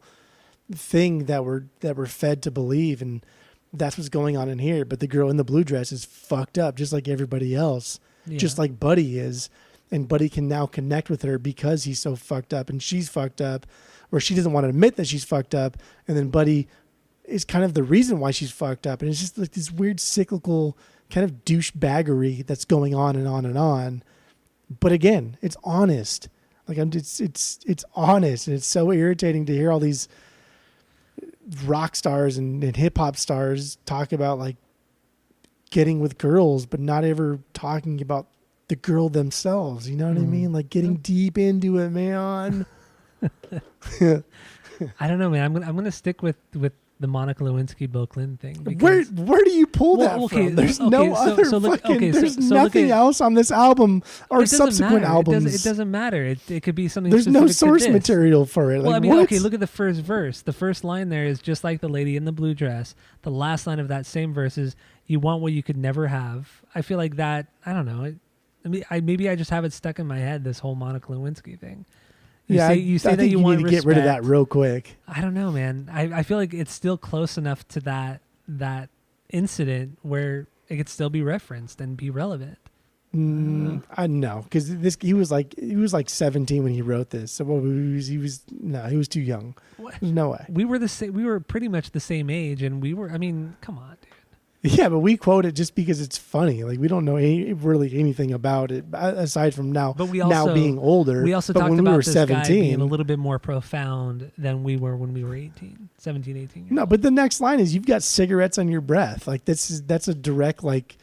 thing that we're fed to believe, and that's what's going on in here. But the girl in the blue dress is fucked up, just like everybody else, just like Buddy is, and Buddy can now connect with her because he's so fucked up, and she's fucked up, or she doesn't want to admit that she's fucked up, and then Buddy is kind of the reason why she's fucked up. And it's just like this weird cyclical kind of douchebaggery that's going on and on and on. But again, it's honest. Like it's honest. And it's so irritating to hear all these rock stars and hip hop stars talk about like getting with girls, but not ever talking about the girl themselves. You know what I mean? Like getting deep into it, man. I don't know, man. I'm gonna stick with the Monica Lewinsky Bill Clinton thing. Where do you pull that from? There's no other fucking. There's nothing else on this album or subsequent albums. It doesn't matter. It could be something. There's no source material for it. Well, like, I mean, what? okay, look at the first verse. The first line there is just like the lady in the blue dress. The last line of that same verse is, "You want what you could never have." I feel like that. I don't know. Maybe I just have it stuck in my head. This whole Monica Lewinsky thing. You say that you want need to get rid of that real quick. I don't know, man. I feel like it's still close enough to that incident where it could still be referenced and be relevant. I know, because he was like 17 when he wrote this. So he was too young. What? There's no way. We were pretty much the same age, and we were. I mean, come on, dude. Yeah, but we quote it just because it's funny. Like we don't know really anything about it aside from now. But we also, now being older. We also talked about this 17, guy being a little bit more profound than we were when we were 17, 18 years No, old. but the next line is, "You've got cigarettes on your breath." Like that's a direct like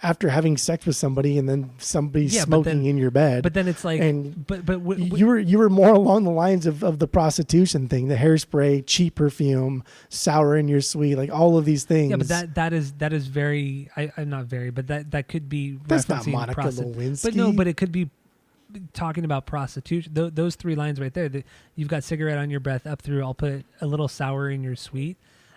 after having sex with somebody and then somebody smoking in your bed. But then it's like, you were more along the lines of the prostitution thing, the hairspray, cheap perfume, sour in your sweet, like all of these things. Yeah, but that is very. I'm not very, but that could be. That's not Monica Lewinsky. But no, but it could be talking about prostitution. Those three lines right there. You've got cigarette on your breath up through. I'll put a little sour in your sweet.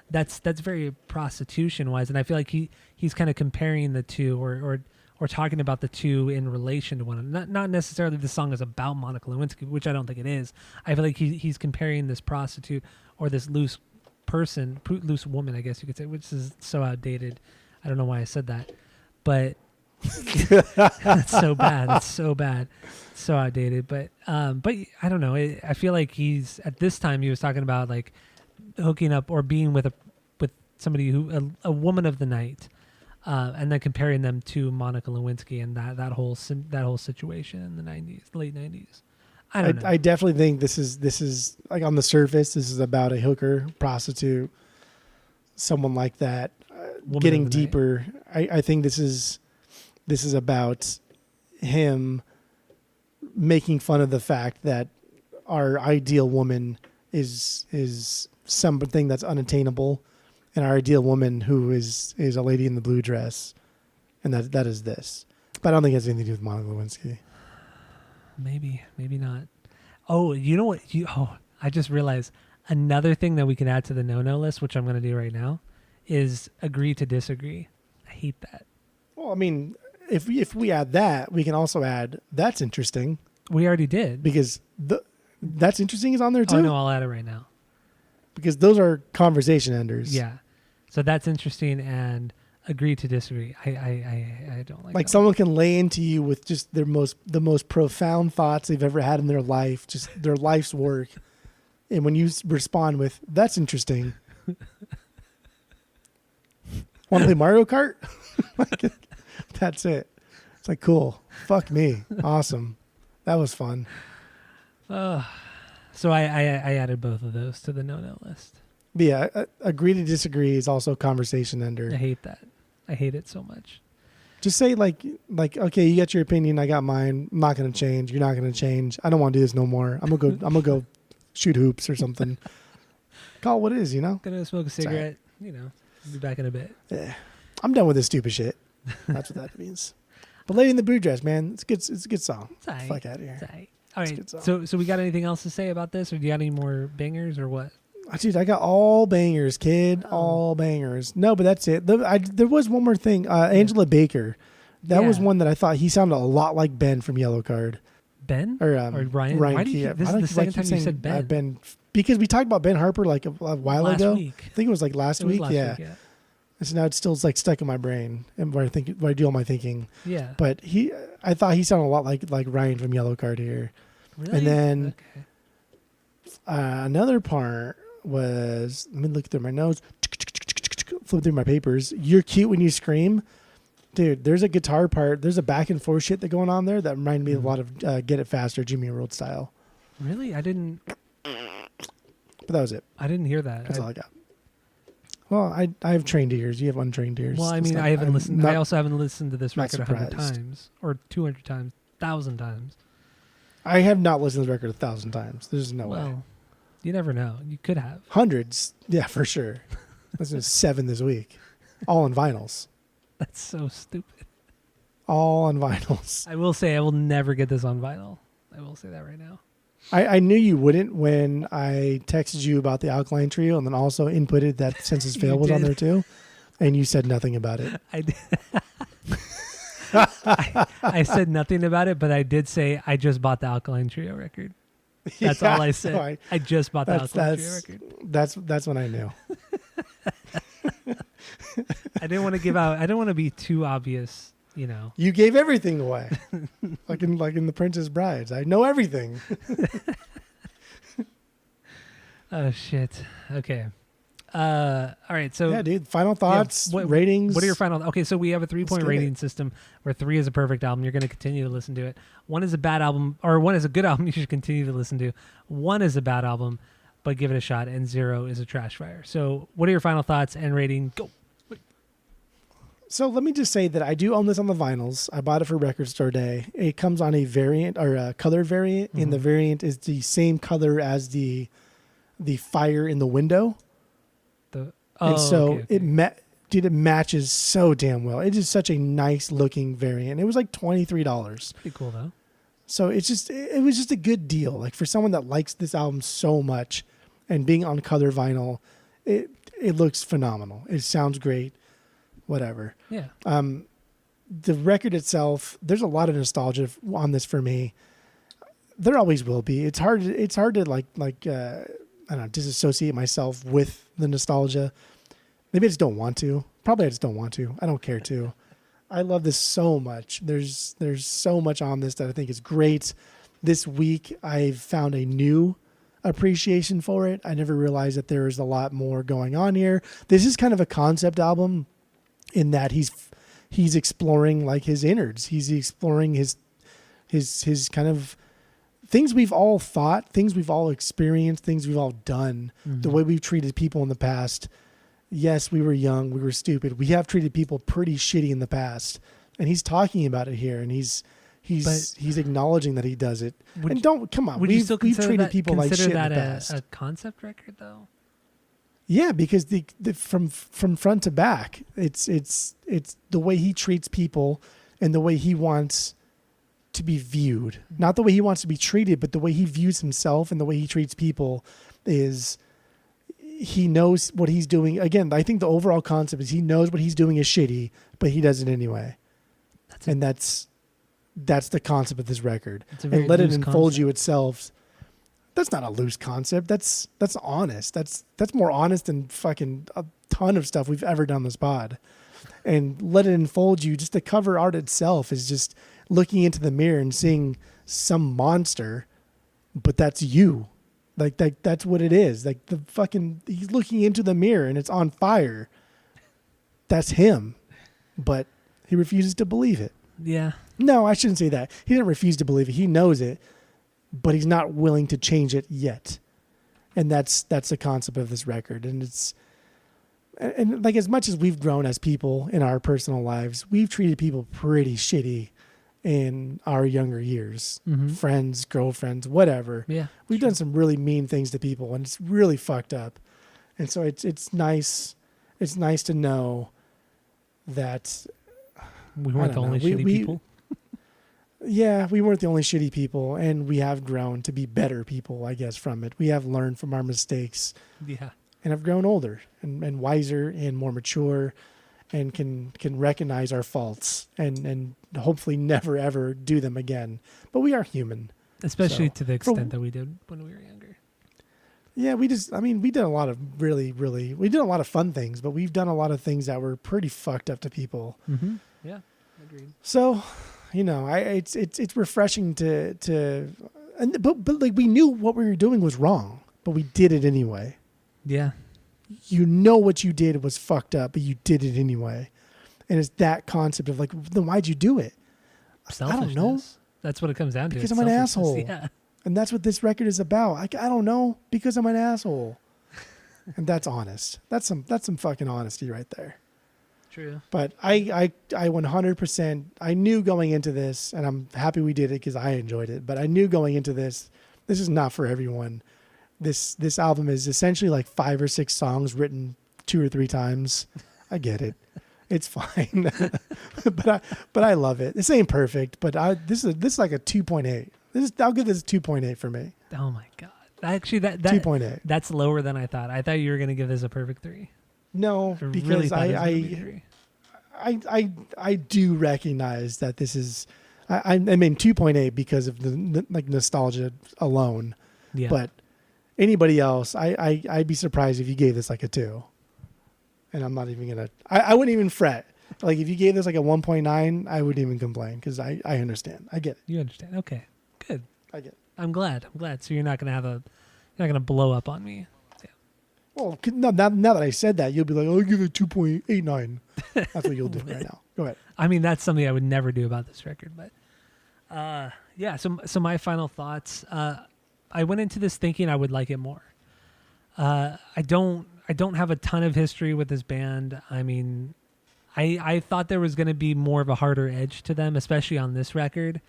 That's very prostitution wise, and I feel like he's kind of comparing the two or talking about the two in relation to one another. Not necessarily the song is about Monica Lewinsky, which I don't think it is. I feel like he's comparing this prostitute or this loose woman, I guess you could say, which is so outdated. I don't know why I said that, but it's so bad. It's so bad. It's so outdated. But I don't know. I feel like he's at this time he was talking about like hooking up or being with somebody who a woman of the night, and then comparing them to Monica Lewinsky and that whole situation in the late 90s. I don't know. I definitely think this is like on the surface, this is about a hooker, prostitute, someone like that. Getting deeper, I think this is about him making fun of the fact that our ideal woman is something that's unattainable, and our ideal woman who is a lady in the blue dress, and that is this. But I don't think it has anything to do with Monica Lewinsky. Maybe not. Oh, you know what? I just realized another thing that we can add to the no-no list, which I'm going to do right now, is agree to disagree. I hate that. Well, I mean, if we add that, we can also add that's interesting. We already did. Because that's interesting is on there too? Oh, no, I'll add it right now. Because those are conversation enders. Yeah. So that's interesting and agree to disagree. I don't like that. Someone can lay into you with just the most profound thoughts they've ever had in their life, just their life's work. And when you respond with, that's interesting. Want to play Mario Kart? That's it. It's like, cool. Fuck me. Awesome. That was fun. So I added both of those to the no-no list. But yeah, agree to disagree is also a conversation ender. I hate that. I hate it so much. Just say like, okay, you got your opinion, I got mine. I'm not gonna change. You're not gonna change. I don't want to do this no more. I'm gonna go shoot hoops or something. Call it what it is, you know. Gonna smoke a cigarette. You know, be back in a bit. Yeah, I'm done with this stupid shit. That's what that means. But Lady in the Blue Dress, man, it's good. It's a good song. It's all right. Fuck out of here. It's all right. All right. So we got anything else to say about this, or do you got any more bangers, or what? Dude, I got all bangers, kid. Oh. All bangers. No, but that's it. There was one more thing. Angela Baker. That was Yeah. one that I thought he sounded a lot like Ben from Yellow Card. Ben Or Ryan? Why do you? Key. This is the second time you said Ben. Ben. Because we talked about Ben Harper like a while last ago. week. I think it was like last week. Yeah. Week, yeah. So now it's still like stuck in my brain and where I do all my thinking. Yeah. But I thought he sounded a lot like Ryan from Yellow Card here. Really? And then Okay. another part was, let me look through my notes, flip through my papers. You're cute when you scream. Dude, there's a guitar part. There's a back and forth shit that going on there that reminded me a lot of Get It Faster, Jimmy World style. Really? I didn't. But that was it. I didn't hear that. That's all I got. Well, I have trained ears. You have untrained ears. Well, I mean, I haven't listened. I also haven't listened to this record 100 times or 200 times, 1,000 times. I have not listened to the record 1,000 times. There's no way. You never know. You could have. Hundreds. Yeah, for sure. Listened to 7 this week. All on vinyls. That's so stupid. All on vinyls. I will say I will never get this on vinyl. I will say that right now. I knew you wouldn't when I texted you about the Alkaline Trio and then also inputted that Census Fail was on there too. And you said nothing about it. I did. I said nothing about it, but I did say I just bought the Alkaline Trio record. That's all I said. No, I just bought the Alkaline Trio record. That's when I knew. I didn't want to give out. I don't want to be too obvious. You know, you gave everything away, like in The Princess Brides. I know everything. Oh shit. Okay. All right. So yeah, dude. Final thoughts, yeah, ratings. What are your final? Okay, so we have a 3-point get rating it. system where 3 is a perfect album. You're going to continue to listen to it. 1 is a bad album, or 1 is a good album. You should continue to listen to. 1 is a bad album, but give it a shot. And 0 is a trash fire. So, what are your final thoughts and rating? Go. So let me just say that I do own this on the vinyls. I bought it for Record Store Day. It comes on a variant or a color variant, and the variant is the same color as the fire in the window. And so it matches so damn well. It is such a nice looking variant. It was like $23. Pretty cool though. So it was just a good deal. Like for someone that likes this album so much, and being on color vinyl, it looks phenomenal. It sounds great. Whatever. Yeah. The record itself, there's a lot of nostalgia on this for me. There always will be. It's hard to like I don't know, disassociate myself with the nostalgia. Maybe I just don't want to. Probably I just don't want to. I don't care to. I love this so much. There's so much on this that I think is great. This week I've found a new appreciation for it. I never realized that there is a lot more going on here. This is kind of a concept album in that he's exploring like his innards. He's exploring his kind of things we've all thought, things we've all experienced, things we've all done, the way we've treated people in the past. Yes, we were young, we were stupid. We have treated people pretty shitty in the past, and he's talking about it here, and he's acknowledging that he does it. And don't come on, we've treated people like shit in the past. A concept record though? Yeah, because the from front to back, it's the way he treats people and the way he wants to be viewed. Not the way he wants to be treated, but the way he views himself and the way he treats people is he knows what he's doing. Again, I think the overall concept is he knows what he's doing is shitty, but he does it anyway. That's the concept of this record. And Let It Enfold You itself. That's not a loose concept. That's honest. That's more honest than fucking a ton of stuff we've ever done on this pod. And Let It Enfold You, just the cover art itself is just looking into the mirror and seeing some monster, but that's you. Like that's what it is. Like he's looking into the mirror and it's on fire. That's him, but he refuses to believe it. Yeah. No, I shouldn't say that. He didn't refuse to believe it. He knows it, but he's not willing to change it yet. And that's the concept of this record. And and like as much as we've grown as people in our personal lives, we've treated people pretty shitty in our younger years. Friends, girlfriends, whatever. Yeah. We've done some really mean things to people, and it's really fucked up. And so it's nice to know that we weren't the only shitty people. Yeah, we weren't the only shitty people, and we have grown to be better people, I guess, from it. We have learned from our mistakes. Yeah. And have grown older and wiser and more mature, and can recognize our faults and hopefully never ever do them again. But we are human, Especially So, to the extent that we did when we were younger. yeah. We did a lot of we did a lot of fun things, but we've done a lot of things that were pretty fucked up to people. Mm-hmm. Yeah, agreed. So, it's refreshing but like we knew what we were doing was wrong, but we did it anyway. Yeah. You know what you did was fucked up, but you did it anyway. And it's that concept of like, then why'd you do it? I don't know. That's what it comes down to. Because It's I'm an selfishness. asshole. Yeah. And that's what this record is about. I don't know, because I'm an asshole. And that's honest. That's some fucking honesty right there. True. But I 100%, I knew going into this, and I'm happy we did it because I enjoyed it, but I knew going into this is not for everyone. This album is essentially like 5 or 6 songs written 2 or 3 times. I get it. It's fine. but I love it. This ain't perfect, but this is like a 2.8. I'll give this a 2.8 for me. Oh my god. Actually, that 2.8. That's lower than I thought. I thought you were going to give this a perfect 3. No, I really because thought it was gonna be a 3. I do recognize that this is I mean 2.8 because of the like nostalgia alone. Yeah. But anybody else, I'd be surprised if you gave this like a 2. And I'm not even gonna. I wouldn't even fret. Like if you gave this like a 1.9, I wouldn't even complain because I understand. I get it. You understand? Okay. Good. I get it. I'm glad. So you're not gonna blow up on me. Well, now that I said that, you'll be like, "Oh, I'll give it 2.89." That's what you'll do right now. Go ahead. I mean, that's something I would never do about this record, but yeah. So my final thoughts. I went into this thinking I would like it more. I don't have a ton of history with this band. I mean, I thought there was going to be more of a harder edge to them, especially on this record.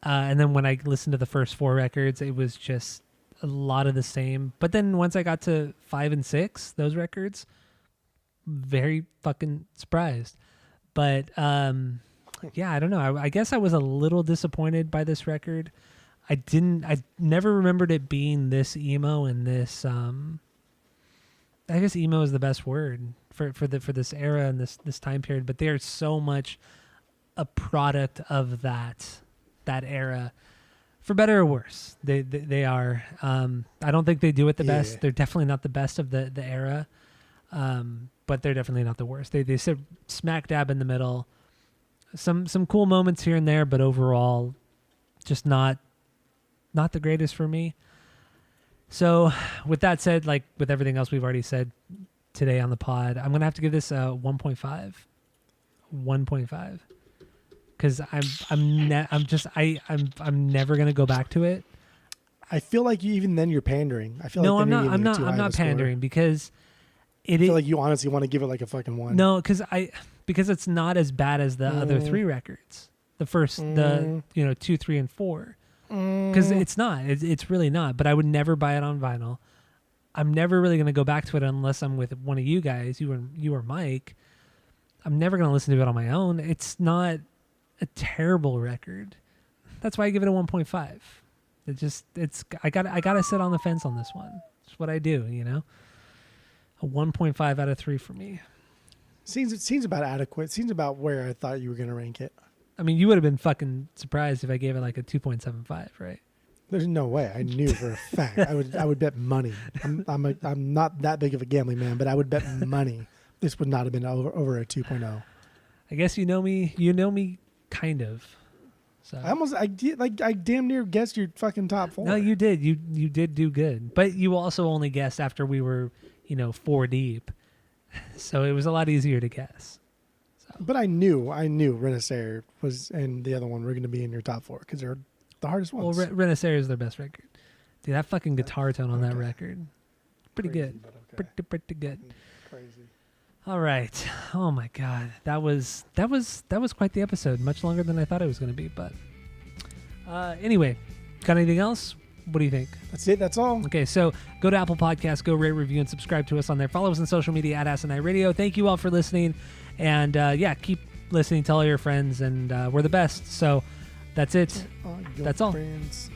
And then when I listened to the first 4 records, it was just a lot of the same. But then once I got to 5 and 6, those records, very fucking surprised. But yeah, I don't know. I guess I was a little disappointed by this record. I never remembered it being this emo and this. I guess emo is the best word for this era and this time period. But they are so much a product of that era, for better or worse. They are. I don't think they do it the best. They're definitely not the best of the era. But they're definitely not the worst. They sit smack dab in the middle. Some cool moments here and there, but overall, just not the greatest for me. So, with that said, like with everything else we've already said today on the pod, I'm gonna have to give this a 1.5. 1.5. Because I'm never gonna go back to it. I feel like even then you're pandering. I feel no, like I'm not pandering because I feel like you honestly want to give it like a fucking 1. No, because it's not as bad as the other 3 records. The first, 2, 3, and 4. Because it's not. It's really not. But I would never buy it on vinyl. I'm never really going to go back to it unless I'm with one of you guys, you or Mike. I'm never going to listen to it on my own. It's not a terrible record. That's why I give it a 1.5. I gotta sit on the fence on this one. It's what I do, A 1.5 out of 3 for me. Seems about adequate. Seems about where I thought you were gonna rank it. I mean, you would have been fucking surprised if I gave it like a 2.75, right? There's no way. I knew for a fact. I would bet money. I'm not that big of a gambling man, but I would bet money this would not have been over a 2.0. I guess you know me. You know me, kind of. So I damn near guessed your fucking top 4. No, you did. You did do good, but you also only guessed after we were 4 deep, so it was a lot easier to guess. But I knew Renaissance was and the other one were going to be in your top 4 because they're the hardest ones. Well, Renaissance is their best record. Dude, that fucking guitar tone on that record, pretty Crazy, good. but okay. Pretty good. Crazy. All right. Oh my God, that was quite the episode. Much longer than I thought it was going to be. But anyway, got anything else? What do you think? That's it. That's all. Okay, so go to Apple Podcasts, go rate, review, and subscribe to us on there. Follow us on social media at Asinine Radio. Thank you all for listening. And keep listening. Tell all your friends. And we're the best. So That's it. That's all. Friends.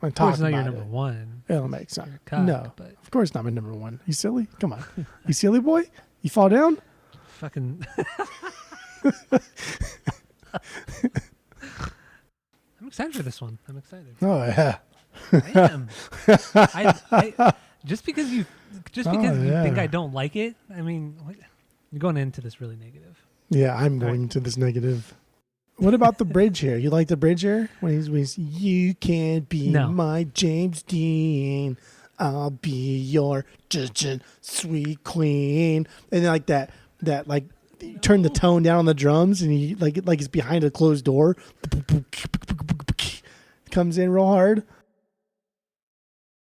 Of course, not your number one. It'll make sense. Cock, No, but of course not my number one. You silly? Come on. You silly boy? You fall down? fucking. I'm excited for this one. I'm excited. Oh yeah. I am. I just because you think I don't like it. I mean, you're going into this really negative. Yeah, I'm going to this negative. What about the bridge here? You like the bridge here? When he's you can't be my James Dean. I'll be your sweet queen. And then like that like you turn the tone down on the drums and he like it's behind a closed door. Comes in real hard.